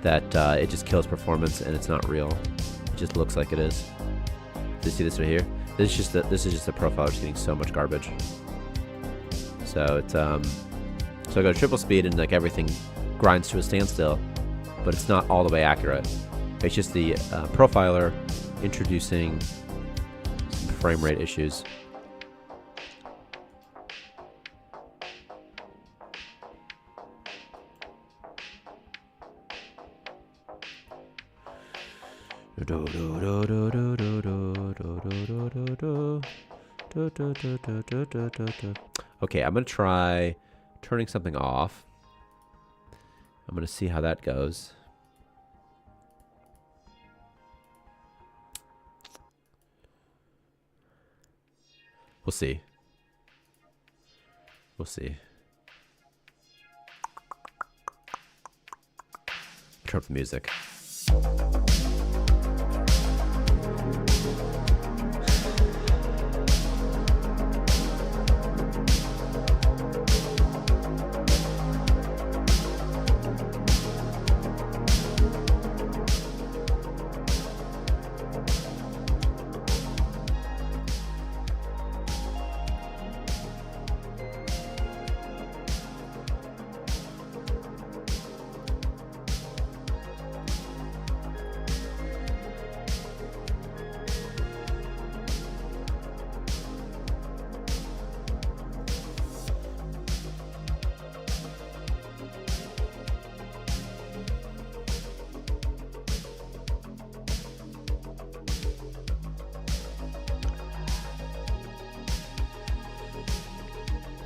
that it just kills performance and it's not real. It just looks like it is. Do you see this right here? This is just the profiler just getting so much garbage. So it's so I go to triple speed and like everything grinds to a standstill, but it's not all the way accurate. It's just the profiler introducing some frame rate issues. Okay, I'm gonna try turning something off. I'm gonna see how that goes. We'll see. We'll see. Turn up the music.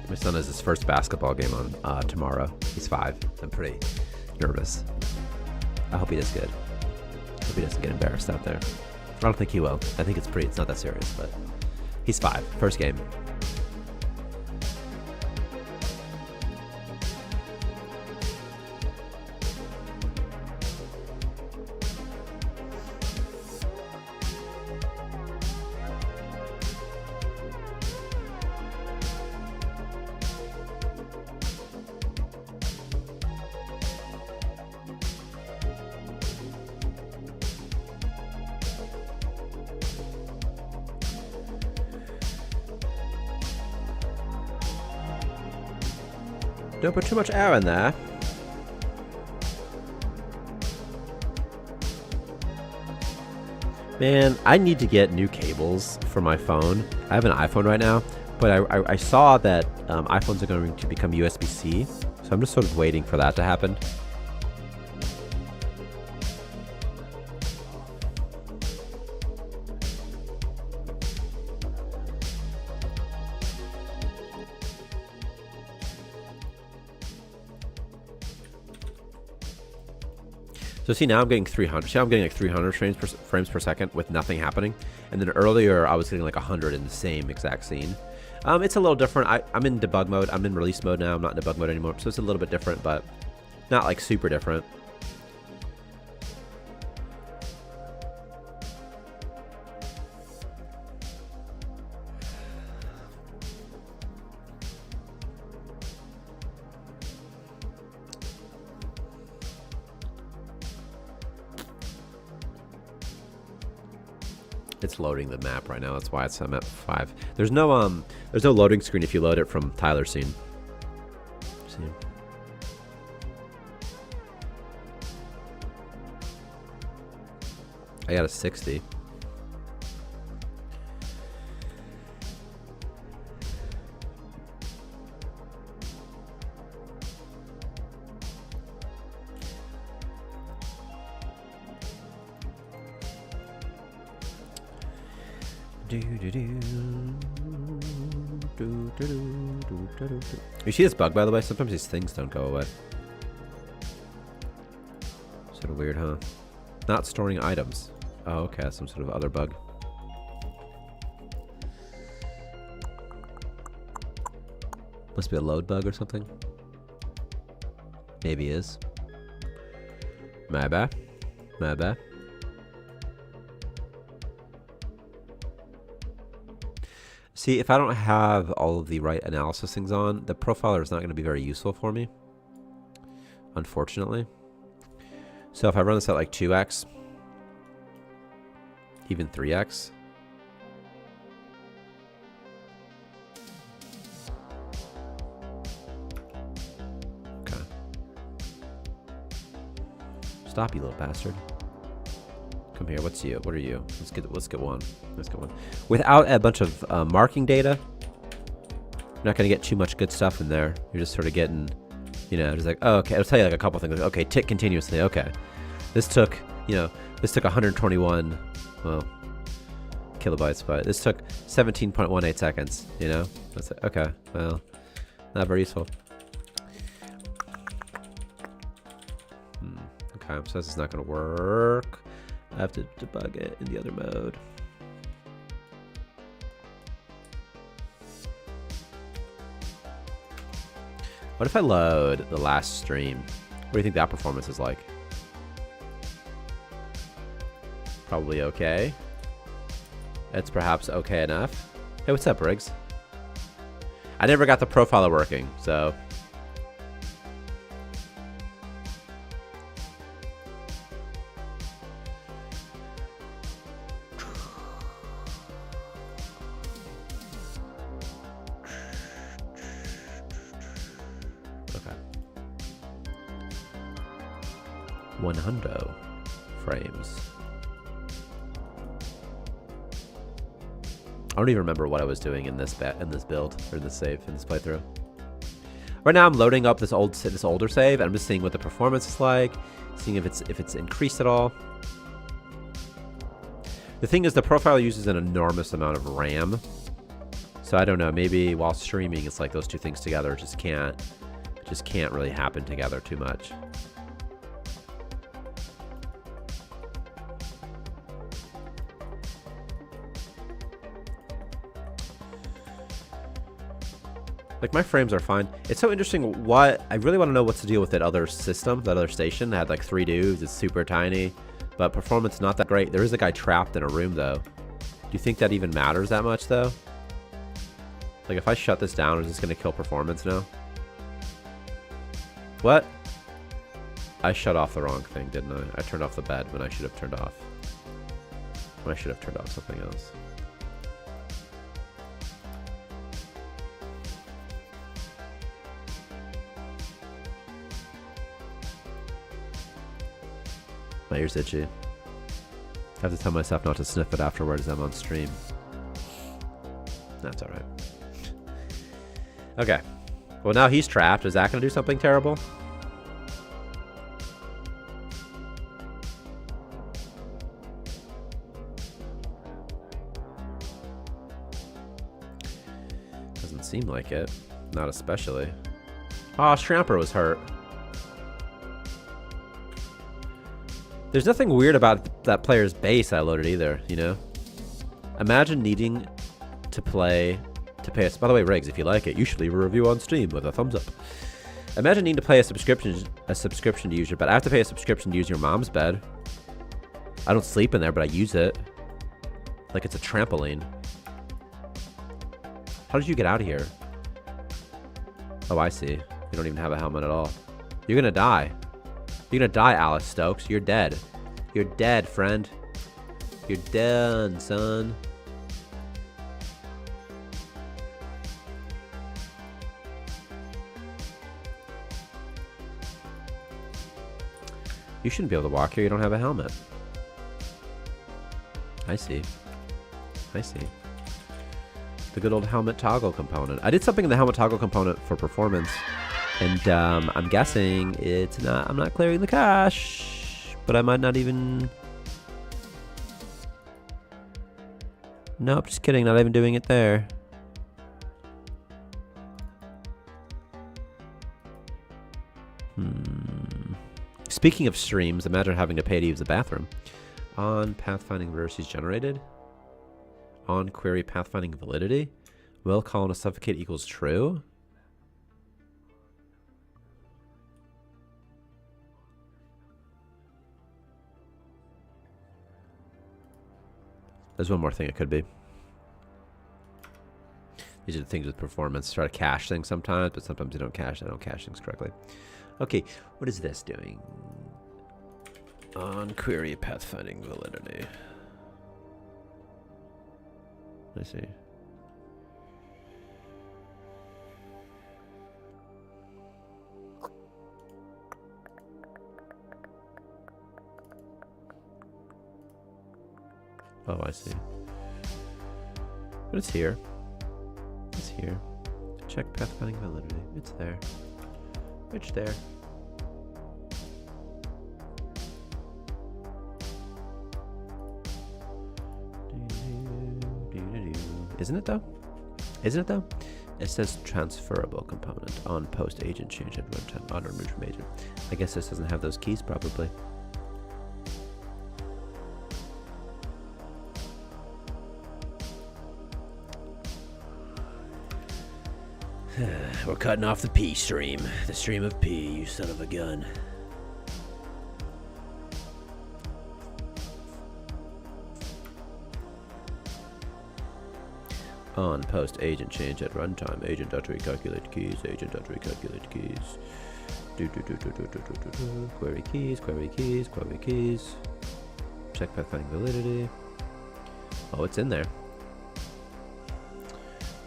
My son has his first basketball game on tomorrow. He's 5. I'm pretty nervous. I hope he does good. I hope he doesn't get embarrassed out there. I don't think he will. I think it's not that serious, but he's 5. First game. Don't put too much air in there. Man, I need to get new cables for my phone. I have an iPhone right now, but I saw that iPhones are going to become USB-C, so I'm just sort of waiting for that to happen. So see, now I'm getting 300. See how I'm getting like 300 frames per second with nothing happening? And then earlier I was getting like 100 in the same exact scene. It's a little different. I'm in debug mode. I'm in release mode now. I'm not in debug mode anymore. So it's a little bit different, but not like super different. It's loading the map right now. That's why I'm at 5. There's no loading screen if you load it from Tyler's scene. See? I got a 60. You see this bug, by the way? Sometimes these things don't go away. Sort of weird, huh? Not storing items. Oh, okay. Some sort of other bug. Must be a load bug or something. Maybe is. My bad. My bad. See, if I don't have all of the right analysis things on, the profiler is not going to be very useful for me, unfortunately. So if I run this at like 2x, even 3x, okay. Stop, you little bastard. Come here. What's you? What are you? Let's get one. Let's get one. Without a bunch of marking data, you're not gonna get too much good stuff in there. You're just sort of getting, you know, just like, oh, okay. I'll tell you like a couple things. Okay, tick continuously. Okay, this took, you know, this took 121, well, kilobytes, but this took 17.18 seconds. You know, that's it. Okay. Well, not very useful. Okay, so this is not gonna work. I have to debug it in the other mode. What if I load the last stream? What do you think that performance is like? Probably okay. It's perhaps okay enough. Hey, what's up, Briggs? I never got the profiler working, so... Okay. 100 frames. I don't even remember what I was doing in this build or in this save in this playthrough. Right now I'm loading up this older save, and I'm just seeing what the performance is like, seeing if it's increased at all. The thing is, the profiler uses an enormous amount of RAM, so I don't know. Maybe while streaming, it's like those two things together just can't really happen together too much. Like, my frames are fine. It's so interesting. What I really want to know what's the deal with that other system, that other station that had like 3 dudes. It's super tiny, but performance not that great. There is a guy trapped in a room though. Do you think that even matters that much though? Like, if I shut this down, is this going to kill performance now? What? I shut off the wrong thing, didn't I? I turned off the bed when I should have turned off. When I should have turned off something else. My ear's itchy. I have to tell myself not to sniff it afterwards. I'm on stream. That's alright. Okay. Well, now he's trapped. Is that going to do something terrible? Doesn't seem like it. Not especially. Oh, Stramper was hurt. There's nothing weird about that player's base I loaded either, you know? Imagine needing to play to pay us. By the way, Riggs, if you like it, you should leave a review on Steam with a thumbs up. Imagine needing to pay a subscription to use your bed. I have to pay a subscription to use your mom's bed. I don't sleep in there, but I use it like it's a trampoline. How did you get out of here? Oh, I see. You don't even have a helmet at all. You're gonna die. You're gonna die, Alice Stokes. You're dead. You're dead, friend. You're done, son. You shouldn't be able to walk here. You don't have a helmet. I see. I see. The good old helmet toggle component. I did something in the helmet toggle component for performance, and I'm guessing it's not. I'm not clearing the cache, but I might not even. Nope, just kidding. Not even doing it there. Speaking of streams, imagine having to pay to use the bathroom. On pathfinding vertices generated. On query pathfinding validity. Will colonist suffocate equals true. There's one more thing it could be. These are the things with performance. Try to cache things sometimes, but sometimes they don't cache. They don't cache things correctly. Okay, what is this doing? On query pathfinding validity. Let's see. Oh, I see. But it's here. It's here. Check pathfinding validity. It's there. It's there. Isn't it though? Isn't it though? It says transferable component on post agent change at runtime on remove from agent. I guess this doesn't have those keys probably. We're cutting off the P stream. The stream of P, you son of a gun. On post agent change at runtime. Agent dot recalculate keys. Agent dot recalculate keys. Query keys. Query keys. Query keys. Check pathfinding validity. Oh, it's in there.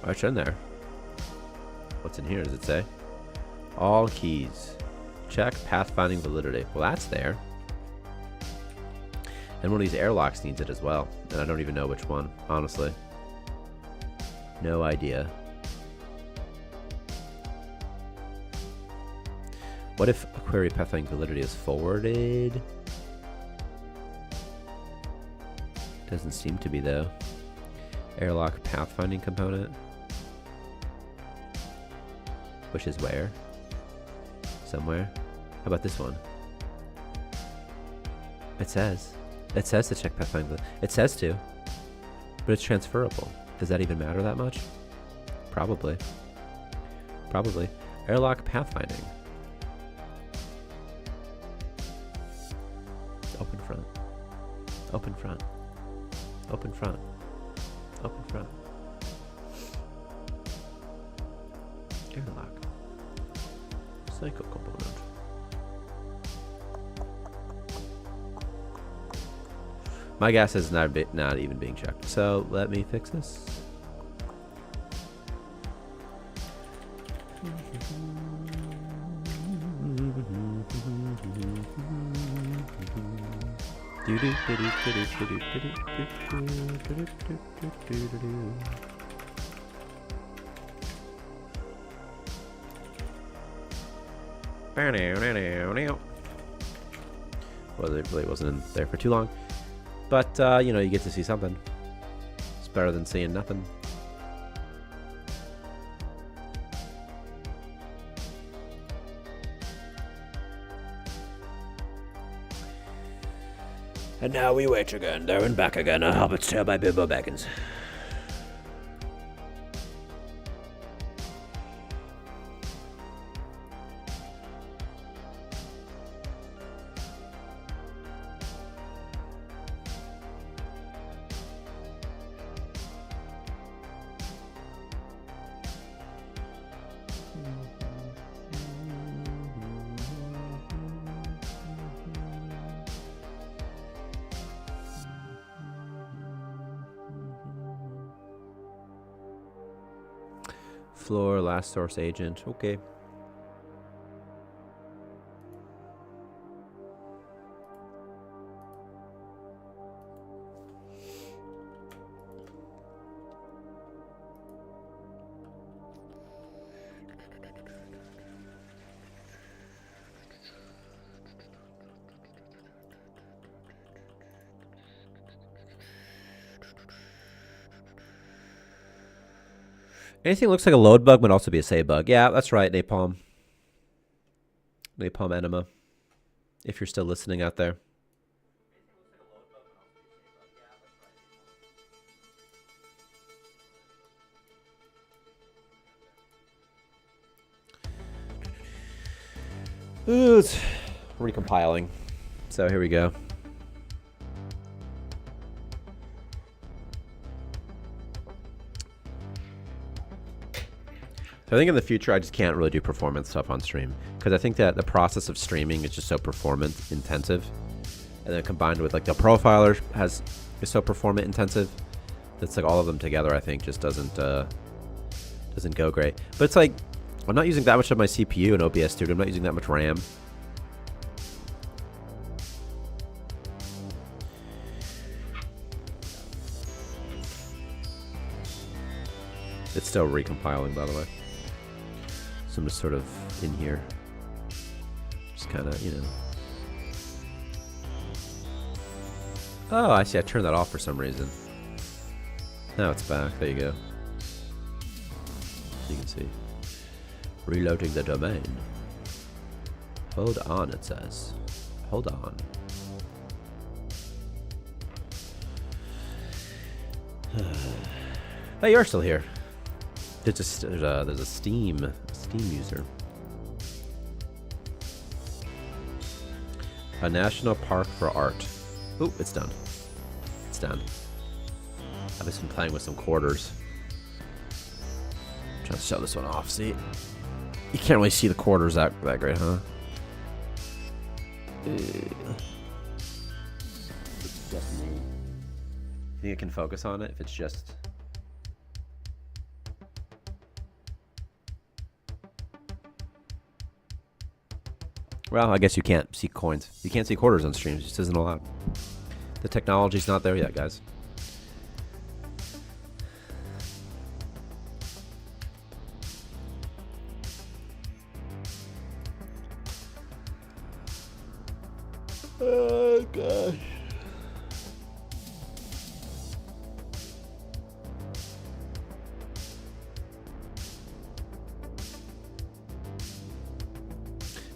Oh, it's in there. What's in here? Does it say? All keys. Check pathfinding validity. Well, that's there. And one of these airlocks needs it as well. And I don't even know which one, honestly. No idea. What if a query pathfinding validity is forwarded? Doesn't seem to be though. Airlock pathfinding component. Which is where? Somewhere. How about this one? It says. It says to check pathfinding. It says to. But it's transferable. Does that even matter that much? Probably. Probably. Airlock pathfinding. Open front. Open front. Open front. Open front. Airlock. Cycle component. My gas is not even being checked. So let me fix this. Well, it really wasn't in there for too long. But, you know, you get to see something. It's better than seeing nothing. And now we wait again, there and back again. A Hobbit's Tale by Bilbo Baggins. floor, last source agent. Okay. Anything that looks like a load bug might also be a save bug. Yeah, that's right, Napalm. Napalm Enema. If you're still listening out there. Ooh, it's recompiling. So here we go. So I think in the future, I just can't really do performance stuff on stream because I think that the process of streaming is just so performance intensive, and then combined with like the profiler is so performant intensive. That's like all of them together. I think just doesn't go great. But it's like I'm not using that much of my CPU in OBS Studio. I'm not using that much RAM. It's still recompiling, by the way. So I'm just sort of in here. Just kind of, you know. Oh, I see. I turned that off for some reason. Now it's back. There you go. You can see. Reloading the domain. Hold on, it says. Hold on. Hey, you're still here. There's a Steam user. A national park for art. Ooh, it's done. It's done. I've just been playing with some quarters. I'm trying to show this one off. See, you can't really see the quarters that great, huh? It's just me. Think it can focus on it if it's just. Well, I guess you can't see coins. You can't see quarters on streams. It just isn't allowed. The technology's not there yet, guys. Oh, gosh.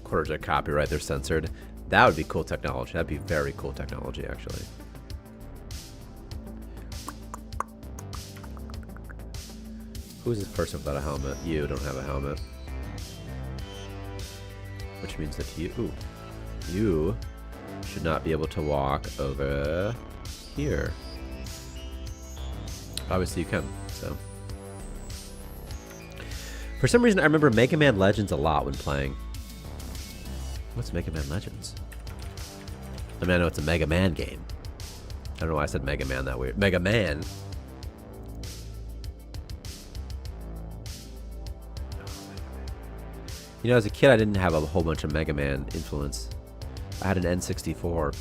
Quarters are copyright, they're censored. That would be cool technology. That'd be very cool technology, actually. Who's this person without a helmet? You don't have a helmet. Which means that you should not be able to walk over here. Obviously you can, so. For some reason, I remember Mega Man Legends a lot when playing. What's Mega Man Legends? I mean, I know it's a Mega Man game. I don't know why I said Mega Man that weird. Mega Man. You know, as a kid, I didn't have a whole bunch of Mega Man influence. I had an N64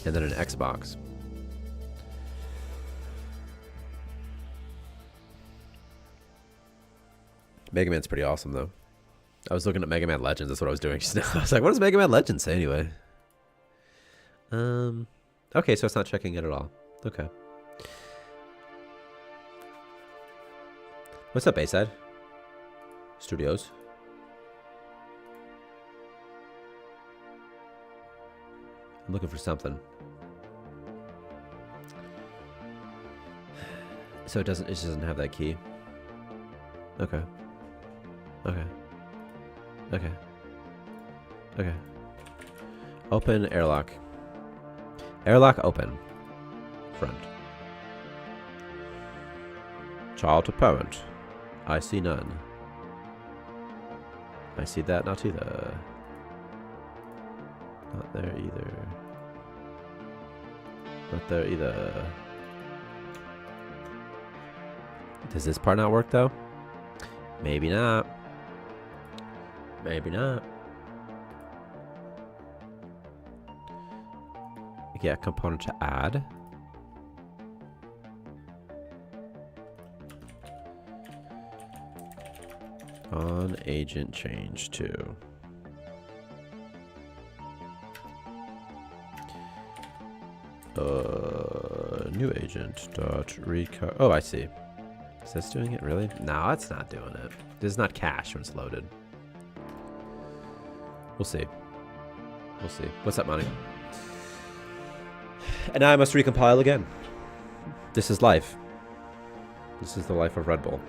and then an Xbox. Mega Man's pretty awesome, though. I was looking at Mega Man Legends. That's what I was doing just now. I was like, what does Mega Man Legends say anyway? Okay, so it's not checking it at all. Okay. What's up, Bayside Studios? I'm looking for something. So it just doesn't have that key. Okay. Okay. Okay. Okay. Open airlock. Airlock open. Front. Child to parent. I see none. I see that not either. Not there either. Not there either. Does this part not work though? Maybe not. Maybe not. Yeah, component to add. On agent change to. New agent dot recar. Oh, I see. Is this doing it really? No, it's not doing it. This is not cache when it's loaded. We'll see. We'll see. What's up, money? And now I must recompile again. This is life. This is the life of Red Bull.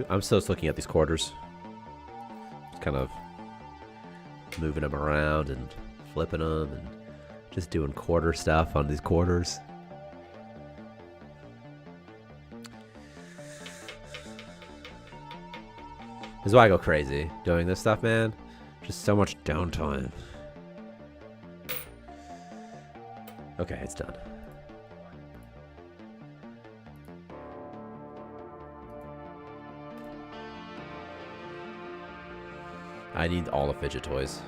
I'm still just looking at these quarters. Just kind of moving them around and flipping them and just doing quarter stuff on these quarters. This is why I go crazy doing this stuff, man. Just so much downtime. Okay, it's done. I need all the fidget toys.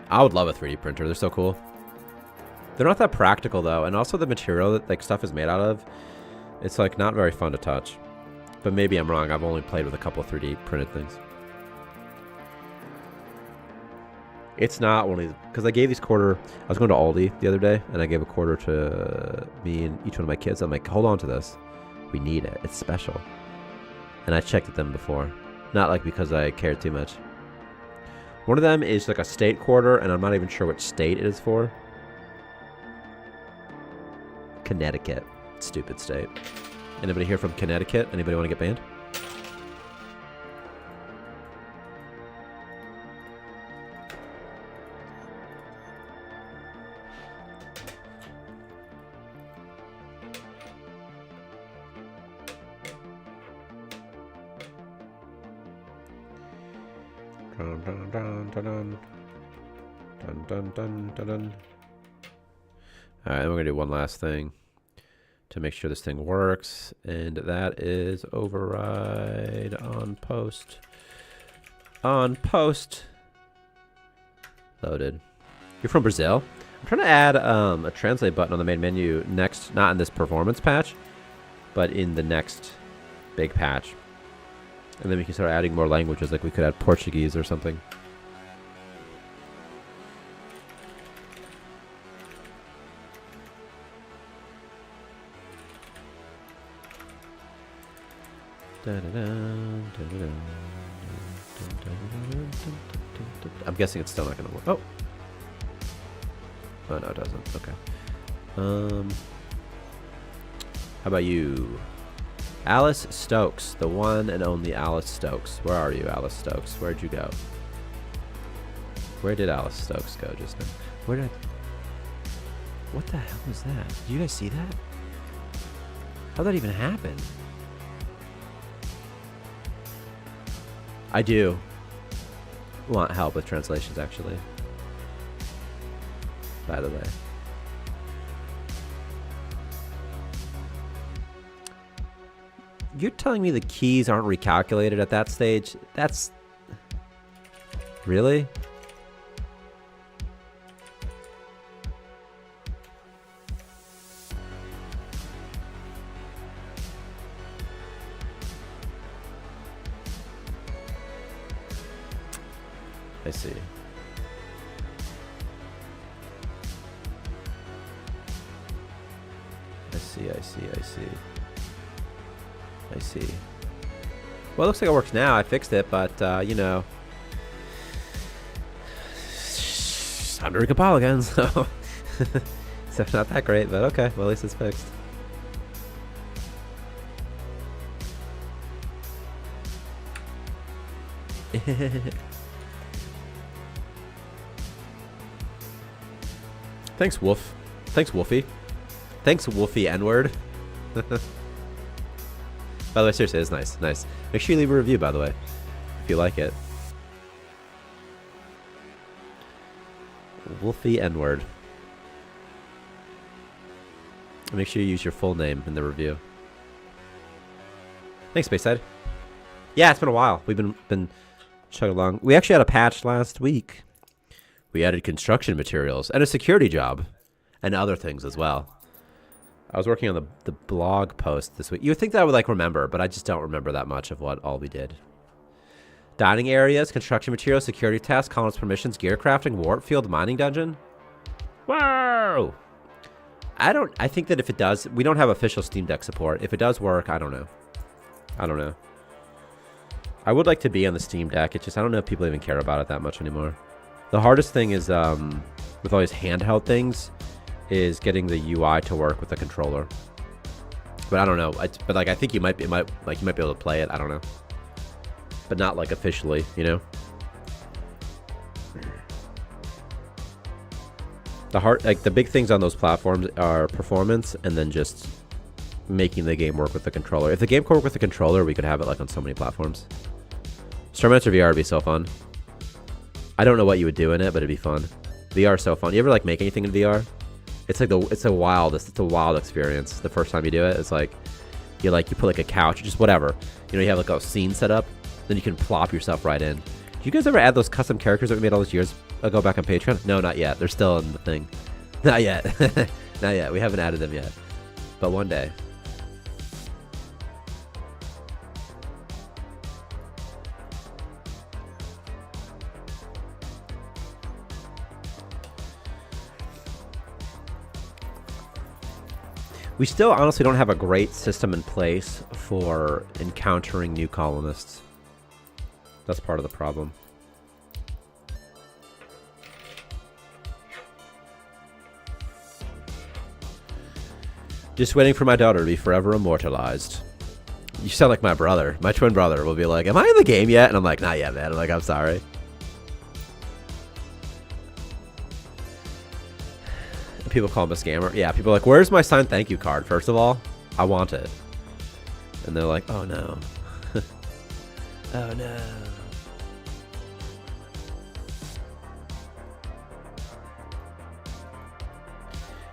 I would love a 3D printer. They're so cool. They're not that practical though, and also the material that like stuff is made out of, it's like not very fun to touch. But maybe I'm wrong. I've only played with a couple of 3D printed things. It's not one of these, because I gave these quarter. I was going to Aldi the other day, and I gave a quarter to me and each one of my kids. I'm like, hold on to this. We need it. It's special. And I checked with them before, not like because I cared too much. One of them is like a state quarter, and I'm not even sure which state it is for. Connecticut. Stupid state. Anybody here from Connecticut? Anybody want to get banned? Dun, dun, dun, dun, dun. Dun, dun, dun, dun, dun. All right, then we're going to do one last thing to make sure this thing works, and that is override on post. On post. Loaded. You're from Brazil? I'm trying to add a translate button on the main menu next, not in this performance patch, but in the next big patch. And then we can start adding more languages, like we could add Portuguese or something. I'm guessing it's still not going to work. Oh. Oh, no, it doesn't. Okay. How about you? Alice Stokes, the one and only Alice Stokes. Where are you, Alice Stokes? Where'd you go? Where did Alice Stokes go just now? Where did I... What the hell was that? Did you guys see that? How'd that even happen? I do want help with translations, actually. By the way. You're telling me the keys aren't recalculated at that stage? That's... Really? I see. I see, I see, I see. I see. Well, it looks like it works now. I fixed it, but, you know. It's time to recompile again, so. So not that great, but okay. Well, at least it's fixed. Thanks, Wolf. Thanks, Wolfie. Thanks, Wolfie N-word. By the way, seriously, it's nice. Nice. Make sure you leave a review, by the way, if you like it. Wolfie N-word. Make sure you use your full name in the review. Thanks, Space-Side. Yeah, it's been a while. We've been chugging along. We actually had a patch last week. We added construction materials and a security job and other things as well. I was working on the blog post this week. You would think that I would like remember, but I just don't remember that much of what all we did. Dining areas, construction materials, security tasks, colonist permissions, gear crafting, warp field, mining dungeon. Whoa! I think that if it does, we don't have official Steam Deck support. If it does work, I don't know. I don't know. I would like to be on the Steam Deck. It's just, I don't know if people even care about it that much anymore. The hardest thing is, with all these handheld things, is getting the UI to work with the controller. But I don't know. But like, I think you might be able to play it. I don't know. But not like officially, you know. The big things on those platforms are performance and then just making the game work with the controller. If the game could work with the controller, we could have it like on so many platforms. Starmancer VR would be so fun. I don't know what you would do in it, but it'd be fun. VR is so fun. You ever like make anything in VR? It's like it's a wild experience. The first time you do it, it's like you put like a couch, just whatever. You know, you have like a scene set up, then you can plop yourself right in. Do you guys ever add those custom characters that we made all those years ago back on Patreon? No, not yet. They're still in the thing. Not yet. Not yet. We haven't added them yet. But one day. We still honestly don't have a great system in place for encountering new colonists. That's part of the problem. Just waiting for my daughter to be forever immortalized. You sound like my brother. My twin brother will be like, am I in the game yet? And I'm like, not yet, man. I'm like, I'm sorry. People call him a scammer. Yeah, people are like, where's my signed thank you card? First of all, I want it. And they're like, oh no. Oh no.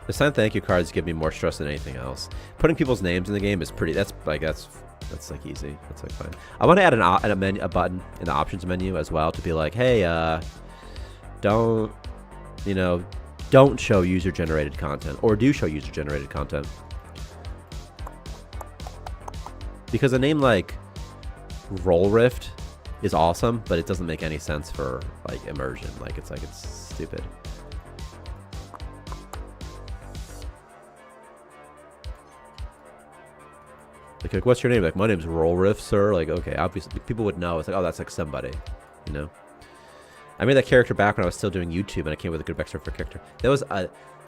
The signed thank you cards give me more stress than anything else. Putting people's names in the game is pretty, that's like easy. That's like fine. I want to add a button in the options menu as well to be like, hey, don't show user-generated content, or do show user-generated content. Because a name like Roll Rift is awesome, but it doesn't make any sense for like immersion. It's stupid. Like, what's your name? Like, my name's Roll Rift, sir. Like, okay, obviously people would know. It's like, oh, that's like somebody, you know. I made that character back when I was still doing YouTube, and I came with a good backstory for character. That was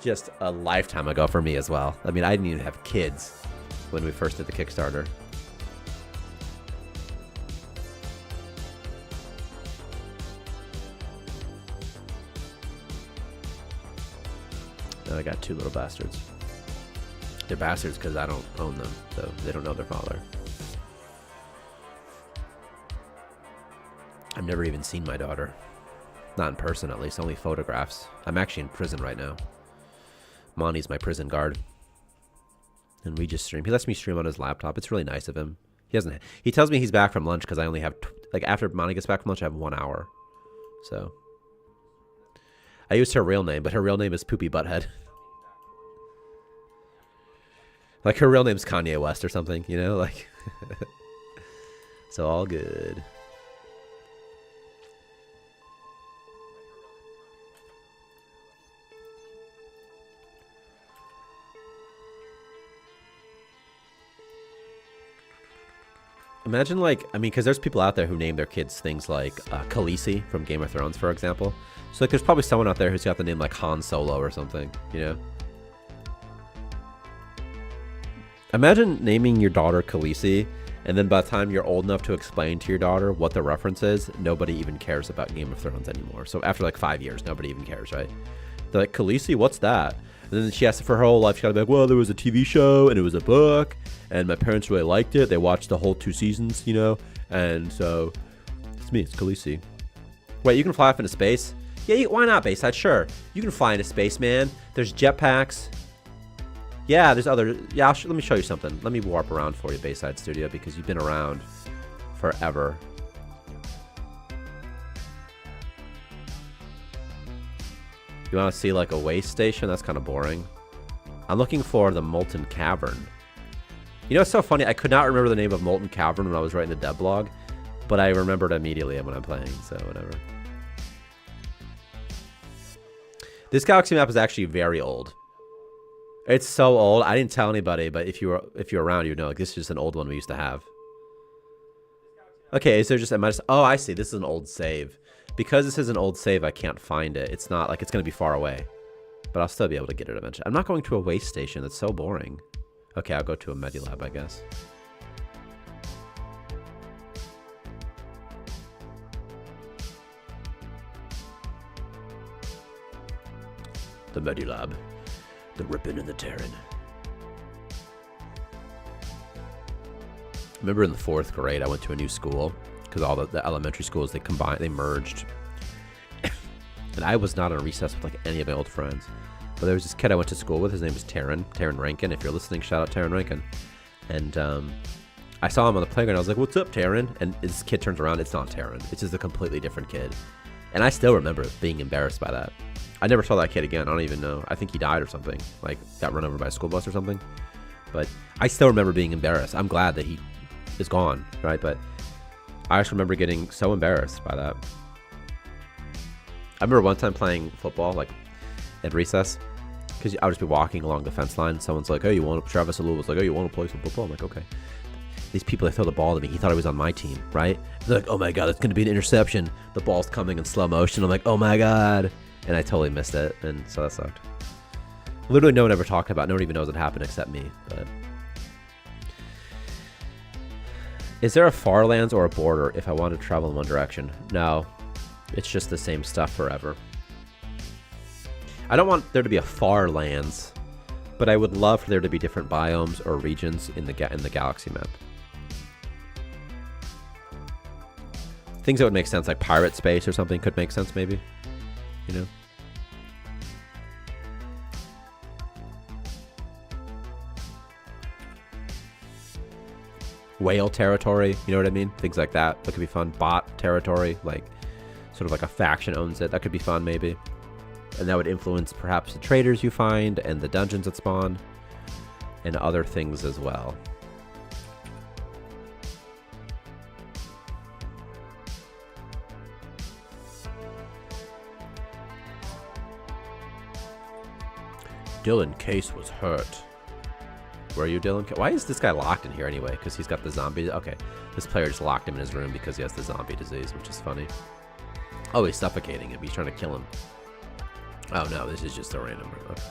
just a lifetime ago for me as well. I mean, I didn't even have kids when we first did the Kickstarter. Now I got two little bastards. They're bastards because I don't own them, so they don't know their father. I've never even seen my daughter. Not in person, at least. Only photographs. I'm actually in prison right now. Monty's my prison guard. And we just stream. He lets me stream on his laptop. It's really nice of him. He tells me he's back from lunch because I only have... after Monty gets back from lunch, I have 1 hour. So... I used her real name, but her real name is Poopy Butthead. Like, her real name's Kanye West or something, you know? Like... So all good. Imagine, because there's people out there who name their kids things like Khaleesi from Game of Thrones, for example. So, there's probably someone out there who's got the name like Han Solo or something, you know? Imagine naming your daughter Khaleesi, and then by the time you're old enough to explain to your daughter what the reference is, nobody even cares about Game of Thrones anymore. So, after 5 years, nobody even cares, right? They're like, Khaleesi, what's that? And And then she has to, for her whole life, she got to be like, well, there was a TV show and it was a book, and my parents really liked it. They watched the whole 2 seasons, you know, and so it's me, it's Khaleesi. Wait, you can fly off into space? Yeah, why not, Bayside? Sure, you can fly into space, man. There's jetpacks. Yeah, there's other. Yeah, let me show you something. Let me warp around for you, Bayside Studio, because you've been around forever. You want to see like a way station? That's kind of boring. I'm looking for the Molten Cavern. You know, it's so funny. I could not remember the name of Molten Cavern when I was writing the dev blog, but I remembered immediately when I'm playing, so whatever. This galaxy map is actually very old. It's so old. I didn't tell anybody, but if you're around, you know, like, this is just an old one we used to have. Okay, is there just oh, I see. This is an old save. Because this is an old save, I can't find it. It's not like it's going to be far away, but I'll still be able to get it eventually. I'm not going to a waste station. That's so boring. Okay, I'll go to a Medilab, I guess. The Medilab. The ripping and the tearing. Remember in the 4th grade, I went to a new school because all the elementary schools, they merged. And I was not on recess with like any of my old friends. But there was this kid I went to school with. His name was Taryn Rankin. If you're listening, shout out Taryn Rankin. And I saw him on the playground. I was like, what's up, Taryn? And this kid turns around. It's not Taryn. It's just a completely different kid. And I still remember being embarrassed by that. I never saw that kid again. I don't even know. I think he died or something. Like, got run over by a school bus or something. But I still remember being embarrassed. I'm glad that he is gone, right? But I just remember getting so embarrassed by that. I remember one time playing football, like, at recess. Because I would just be walking along the fence line. Someone's like, hey, Travis Alou was like, oh, you want to play some football? I'm like, okay. These people, they throw the ball to me. He thought I was on my team, right? They're like, oh my God, it's going to be an interception. The ball's coming in slow motion. I'm like, oh my God. And I totally missed it, and so that sucked. Literally no one ever talked about it. No one even knows it happened except me. But is there a far lands or a border if I want to travel in one direction? No. It's just the same stuff forever. I don't want there to be a far lands, but I would love for there to be different biomes or regions in the galaxy map. Things that would make sense, like pirate space or something, could make sense maybe. You know? Whale territory, you know what I mean? Things like that. That could be fun. Bot territory, like sort of like a faction owns it. That could be fun maybe. And that would influence perhaps the traders you find and the dungeons that spawn and other things as well. Dylan Case was hurt. Where are you, Dylan? Why is this guy locked in here anyway? Because he's got the zombie. Okay, this player just locked him in his room because he has the zombie disease, which is funny. Oh, he's suffocating him. He's trying to kill him. Oh no, this is just a random room. Okay.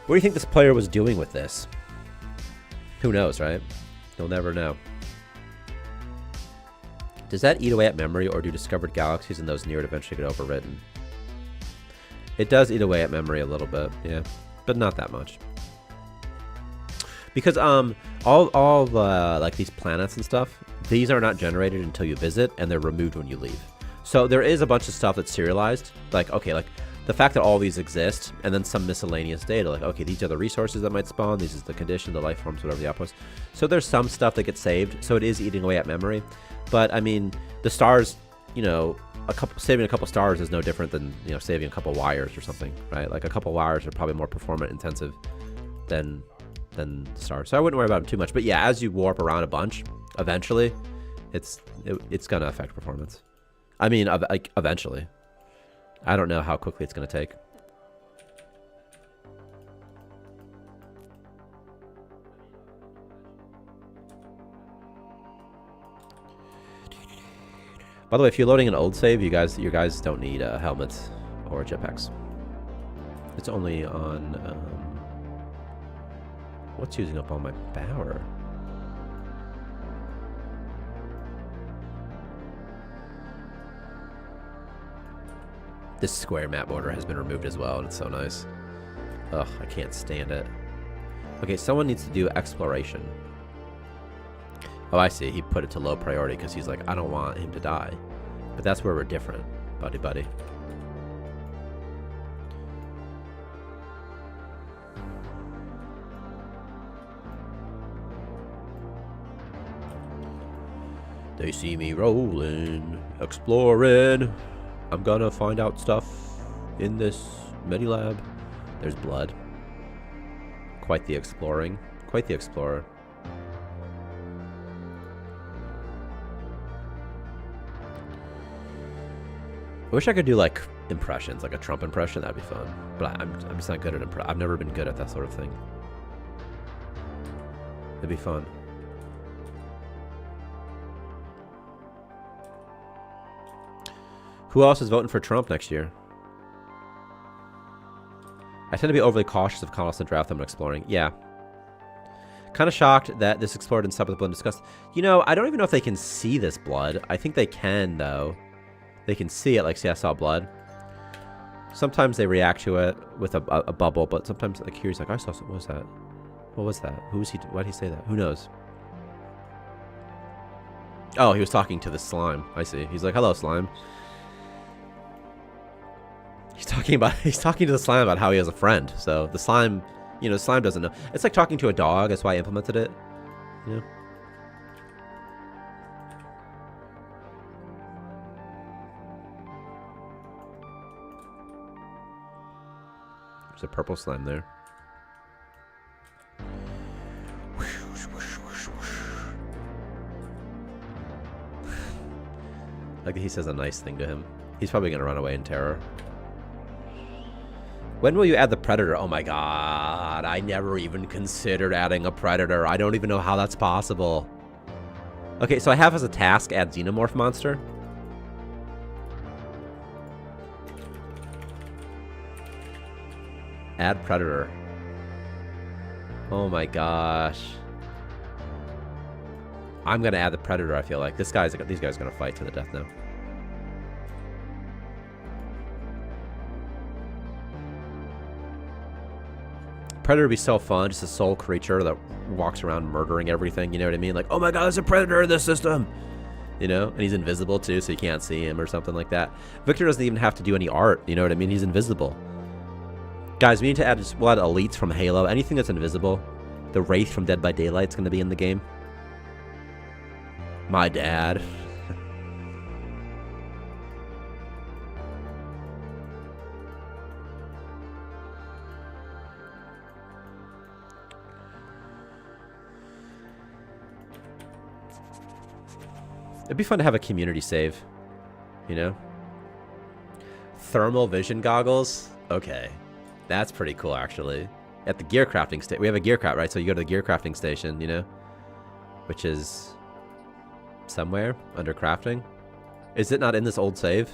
What do you think this player was doing with this? Who knows, right? You'll never know. Does that eat away at memory, or do discovered galaxies and those near it eventually get overwritten? It does eat away at memory a little bit, yeah, but not that much. Because all the like these planets and stuff, these are not generated until you visit, and they're removed when you leave. So there is a bunch of stuff that's serialized, like okay, like the fact that all these exist, and then some miscellaneous data, like okay, these are the resources that might spawn, this is the condition, the life forms, whatever the outpost. So there's some stuff that gets saved, so it is eating away at memory. But I mean, the stars, you know. Saving a couple stars is no different than, you know, saving a couple wires or something, right? Like a couple wires are probably more performance intensive than the stars. So I wouldn't worry about them too much. But yeah, as you warp around a bunch, eventually, it's gonna affect performance. I mean, like eventually. I don't know how quickly it's gonna take. By the way, if you're loading an old save, you guys don't need helmets or jetpacks. It's only on what's using up all my power? This square map border has been removed as well, and it's so nice. Ugh, I can't stand it. Okay, someone needs to do exploration. Oh, I see. He put it to low priority because he's like, I don't want him to die. But that's where we're different, buddy. They see me rolling, exploring. I'm gonna find out stuff in this Medilab. There's blood. Quite the exploring. Quite the explorer. I wish I could do like impressions, like a Trump impression. That'd be fun. But I'm just not good at I've never been good at that sort of thing. It'd be fun. Who else is voting for Trump next year? I tend to be overly cautious of constant draft I'm exploring. Yeah. Kind of shocked that this explorer didn't stop with the blood and disgust. You know, I don't even know if they can see this blood. I think they can, though. They can see it, like, see, I saw blood. Sometimes they react to it with a bubble, but sometimes, like, here he's like, I saw something. What was that? What was that? Who was he? Why did he say that? Who knows? Oh, he was talking to the slime. I see. He's like, hello, slime. He's talking to the slime about how he has a friend. So the slime, you know, the slime doesn't know. It's like talking to a dog. That's why I implemented it. You know? There's a purple slime there. Like he says a nice thing to him. He's probably gonna run away in terror. When will you add the Predator? Oh my god, I never even considered adding a Predator. I don't even know how that's possible. Okay, so I have as a task, add Xenomorph monster. Add Predator. Oh my gosh. I'm gonna add the Predator, I feel like. These guys are gonna fight to the death now. Predator would be so fun, just a soul creature that walks around murdering everything, you know what I mean? Like, oh my god, there's a Predator in this system! You know? And he's invisible too, so you can't see him or something like that. Victor doesn't even have to do any art, you know what I mean? He's invisible. Guys, we need to add, we'll add elites from Halo, anything that's invisible. The Wraith from Dead by Daylight's gonna be in the game. My dad. It'd be fun to have a community save, you know? Thermal vision goggles? Okay. That's pretty cool, actually. At the gear crafting station. We have a gear craft, right? So you go to the gear crafting station, you know? Which is somewhere under crafting. Is it not in this old save?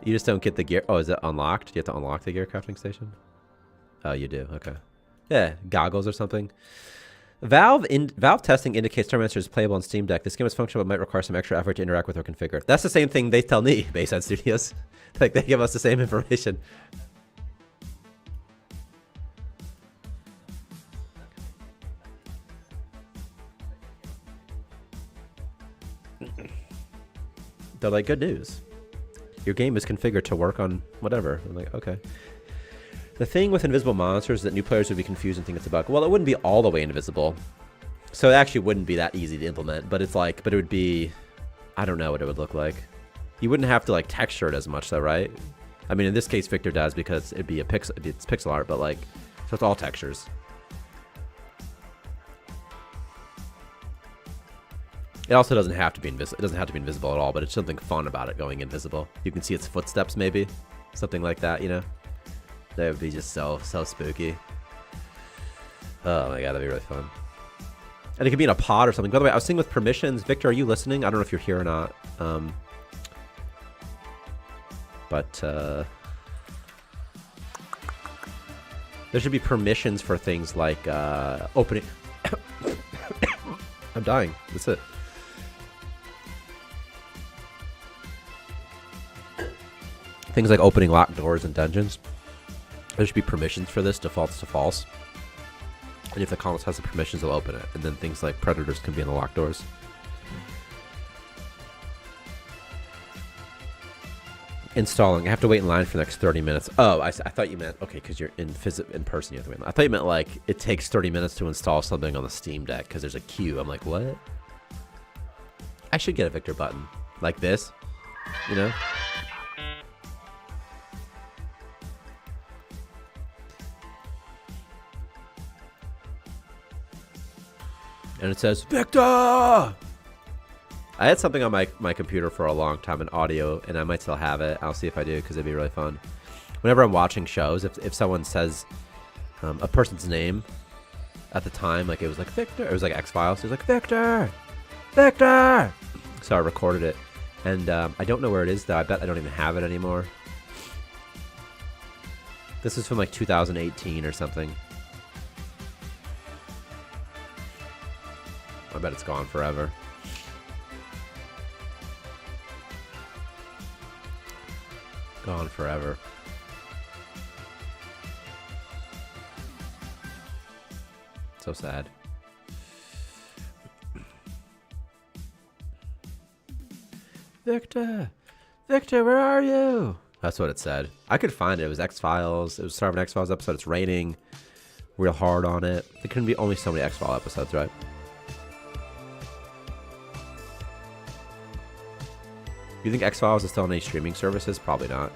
You just don't get the gear. Oh, is it unlocked? Do you have to unlock the gear crafting station? Oh, you do. Okay. Yeah, goggles or something. Valve testing indicates Starmancer is playable on Steam Deck. This game is functional but might require some extra effort to interact with or configure. That's the same thing they tell me, Bayside Studios. Like, they give us the same information. They're like, good news. Your game is configured to work on whatever. I'm like, okay. The thing with invisible monsters is that new players would be confused and think it's a bug. Well, it wouldn't be all the way invisible. So it actually wouldn't be that easy to implement, but it's like, but it would be, I don't know what it would look like. You wouldn't have to like texture it as much though, right? I mean, in this case, Victor does because it'd be it's pixel art, but like, so it's all textures. It also doesn't have to be invisible. It doesn't have to be invisible at all, but it's something fun about it going invisible. You can see its footsteps, maybe, something like that. You know, that would be just so spooky. Oh my god, that'd be really fun. And it could be in a pod or something. By the way, I was seeing with permissions. Victor, are you listening? I don't know if you're here or not. But there should be permissions for things like opening. I'm dying. That's it. Things like opening locked doors in dungeons. There should be permissions for this, defaults to false. And if the colonist has the permissions, they'll open it. And then things like predators can be in the locked doors. Installing. I have to wait in line for the next 30 minutes. Oh, I thought you meant, okay, because you're in person, you have to wait in line. I thought you meant like it takes 30 minutes to install something on the Steam Deck because there's a queue. I'm like, what? I should get a Victor button like this, you know? And it says, Victor! I had something on my computer for a long time, an audio, and I might still have it. I'll see if I do, because it'd be really fun. Whenever I'm watching shows, if someone says a person's name at the time, like it was like Victor, it was like X-Files, it was like Victor! Victor! So I recorded it. And I don't know where it is, though. I bet I don't even have it anymore. This is from like 2018 or something. I bet it's gone forever. Gone forever. So sad. Victor! Victor, where are you? That's what it said. I could find it. It was X-Files. It was start of an X-Files episode. It's raining real hard on it. There couldn't be only so many X-Files episodes, right? You think X-Files is still on any streaming services? Probably not.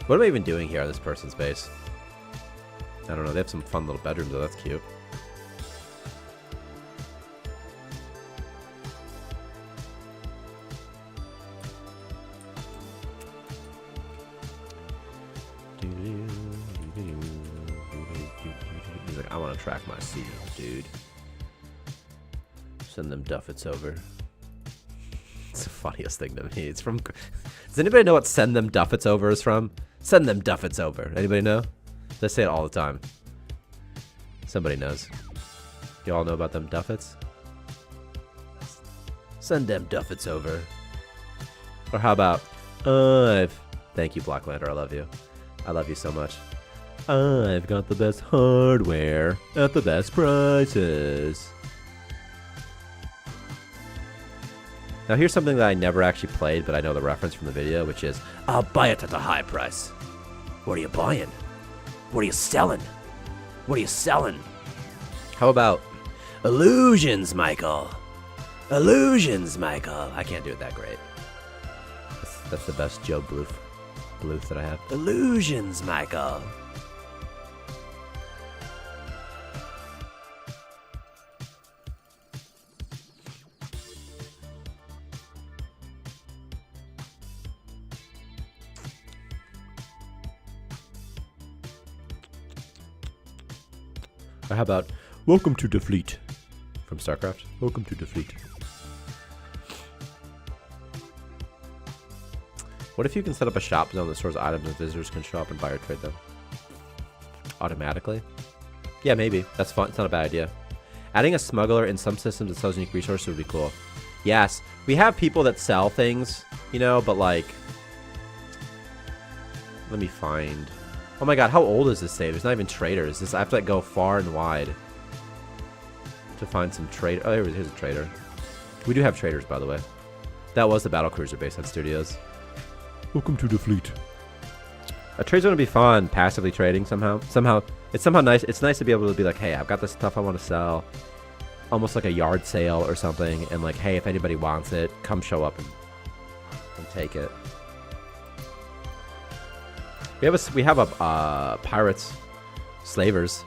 What am I even doing here on this person's base? I don't know. They have some fun little bedrooms, though. That's cute. He's like, I want to track my seat, dude. Send them duffets over. It's the funniest thing to me. It's from... Does anybody know what send them duffets over is from? Send them duffets over. Anybody know? They say it all the time. Somebody knows. You all know about them duffets? Send them duffets over. Or how about... Thank you, Blacklander. I love you. I love you so much. I've got the best hardware at the best prices. Now here's something that I never actually played, but I know the reference from the video, which is, I'll buy it at a high price. What are you buying? What are you selling? What are you selling? How about illusions, Michael? Illusions, Michael. I can't do it that great. That's the best Joe Bluth that I have. Illusions, Michael. Or how about, welcome to the fleet from StarCraft. Welcome to the fleet. What if you can set up a shop zone that stores items and visitors can show up and buy or trade them? Automatically? Yeah, maybe. That's fun. It's not a bad idea. Adding a smuggler in some systems that sells unique resources would be cool. Yes, we have people that sell things, you know, but like... Let me find... Oh my god, how old is this save? There's not even traders. I have to like, go far and wide to find some trade. Oh, here's a trader. We do have traders, by the way. That was the battlecruiser base at Studios. Welcome to the fleet. A trade's gonna be fun, passively trading somehow. It's somehow nice. It's nice to be able to be like, hey, I've got this stuff I want to sell. Almost like a yard sale or something. And like, hey, if anybody wants it, come show up and take it. We have a pirates, slavers,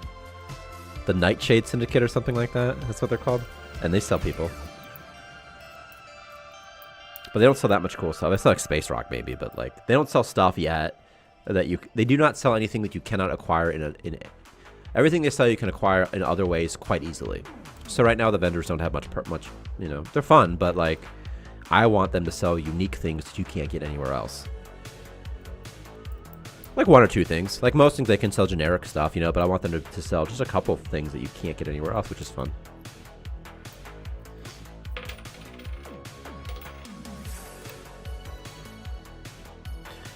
the Nightshade Syndicate or something like that. That's what they're called, and they sell people, but they don't sell that much cool stuff. They sell like Space Rock maybe, but like they don't sell stuff yet that they do not sell anything that you cannot acquire in everything they sell you can acquire in other ways quite easily. So right now the vendors don't have much, you know, they're fun, but like I want them to sell unique things that you can't get anywhere else. Like one or two things. Like most things they can sell generic stuff, you know, but I want them to sell just a couple of things that you can't get anywhere else, which is fun.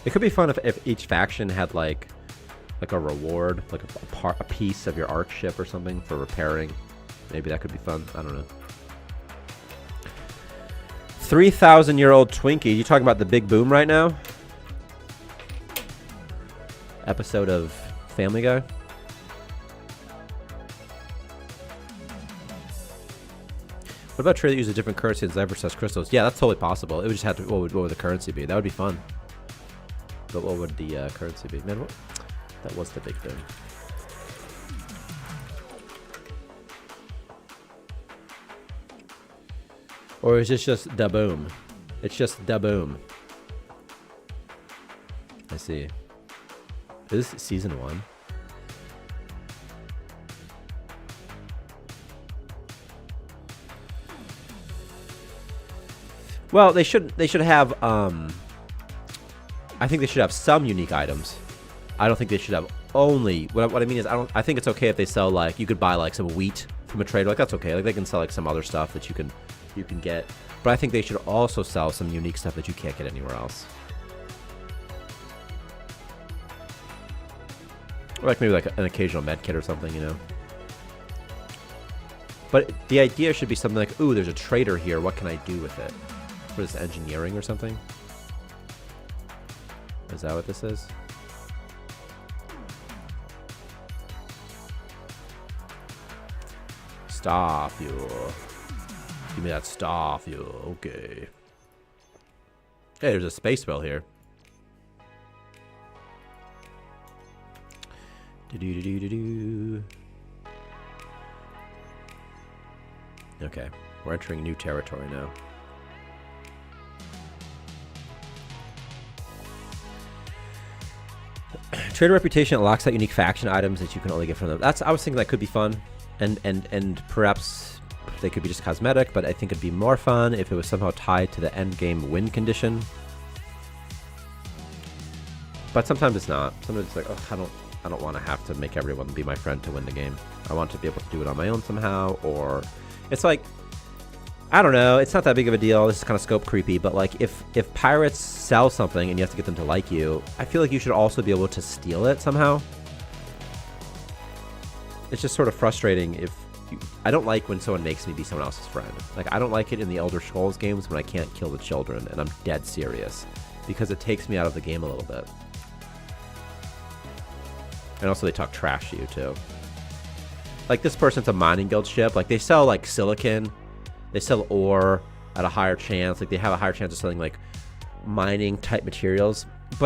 It could be fun if each faction had like like a reward, like a piece of your arc ship or something for repairing. Maybe that could be fun. I don't know. 3,000-year-old Twinkie. You talking about the big boom right now? Episode of Family Guy. What about a trade that uses a different currency than Zybersus crystals? Yeah, that's totally possible. It would just have to. What would the currency be? That would be fun. But what would the currency be? Man, that was the big thing. Or is this just da boom? It's just da boom. I see. Is this season 1? Well, they should have I think they should have some unique items. I don't think they should have only what I mean is I think it's okay if they sell, like, you could buy like some wheat from a trader, like that's okay. Like they can sell like some other stuff that you can get. But I think they should also sell some unique stuff that you can't get anywhere else. Or like maybe like an occasional med kit or something, you know. But the idea should be something like, ooh, there's a trader here. What can I do with it? What is this, engineering or something? Is that what this is? Star fuel. Give me that star fuel. Okay. Hey, there's a space whale here. Do-do-do-do-do-do. Okay, we're entering new territory now. Trader reputation unlocks out unique faction items that you can only get from them. I was thinking that could be fun, and perhaps they could be just cosmetic, but I think it'd be more fun if it was somehow tied to the end game win condition. But sometimes it's not. Sometimes it's like, oh, I don't want to have to make everyone be my friend to win the game. I want to be able to do it on my own somehow, or it's like, I don't know, it's not that big of a deal. This is kind of scope creepy, but like if pirates sell something and you have to get them to like you, I feel like you should also be able to steal it somehow. It's just sort of frustrating if I don't like when someone makes me be someone else's friend. Like, I don't like it in the Elder Scrolls games when I can't kill the children, and I'm dead serious, because it takes me out of the game a little bit. And also they talk trash to you too. Like, this person's a mining guild ship. Like, they sell like silicon, they sell ore at a higher chance. Like, they have a higher chance of selling like mining type materials.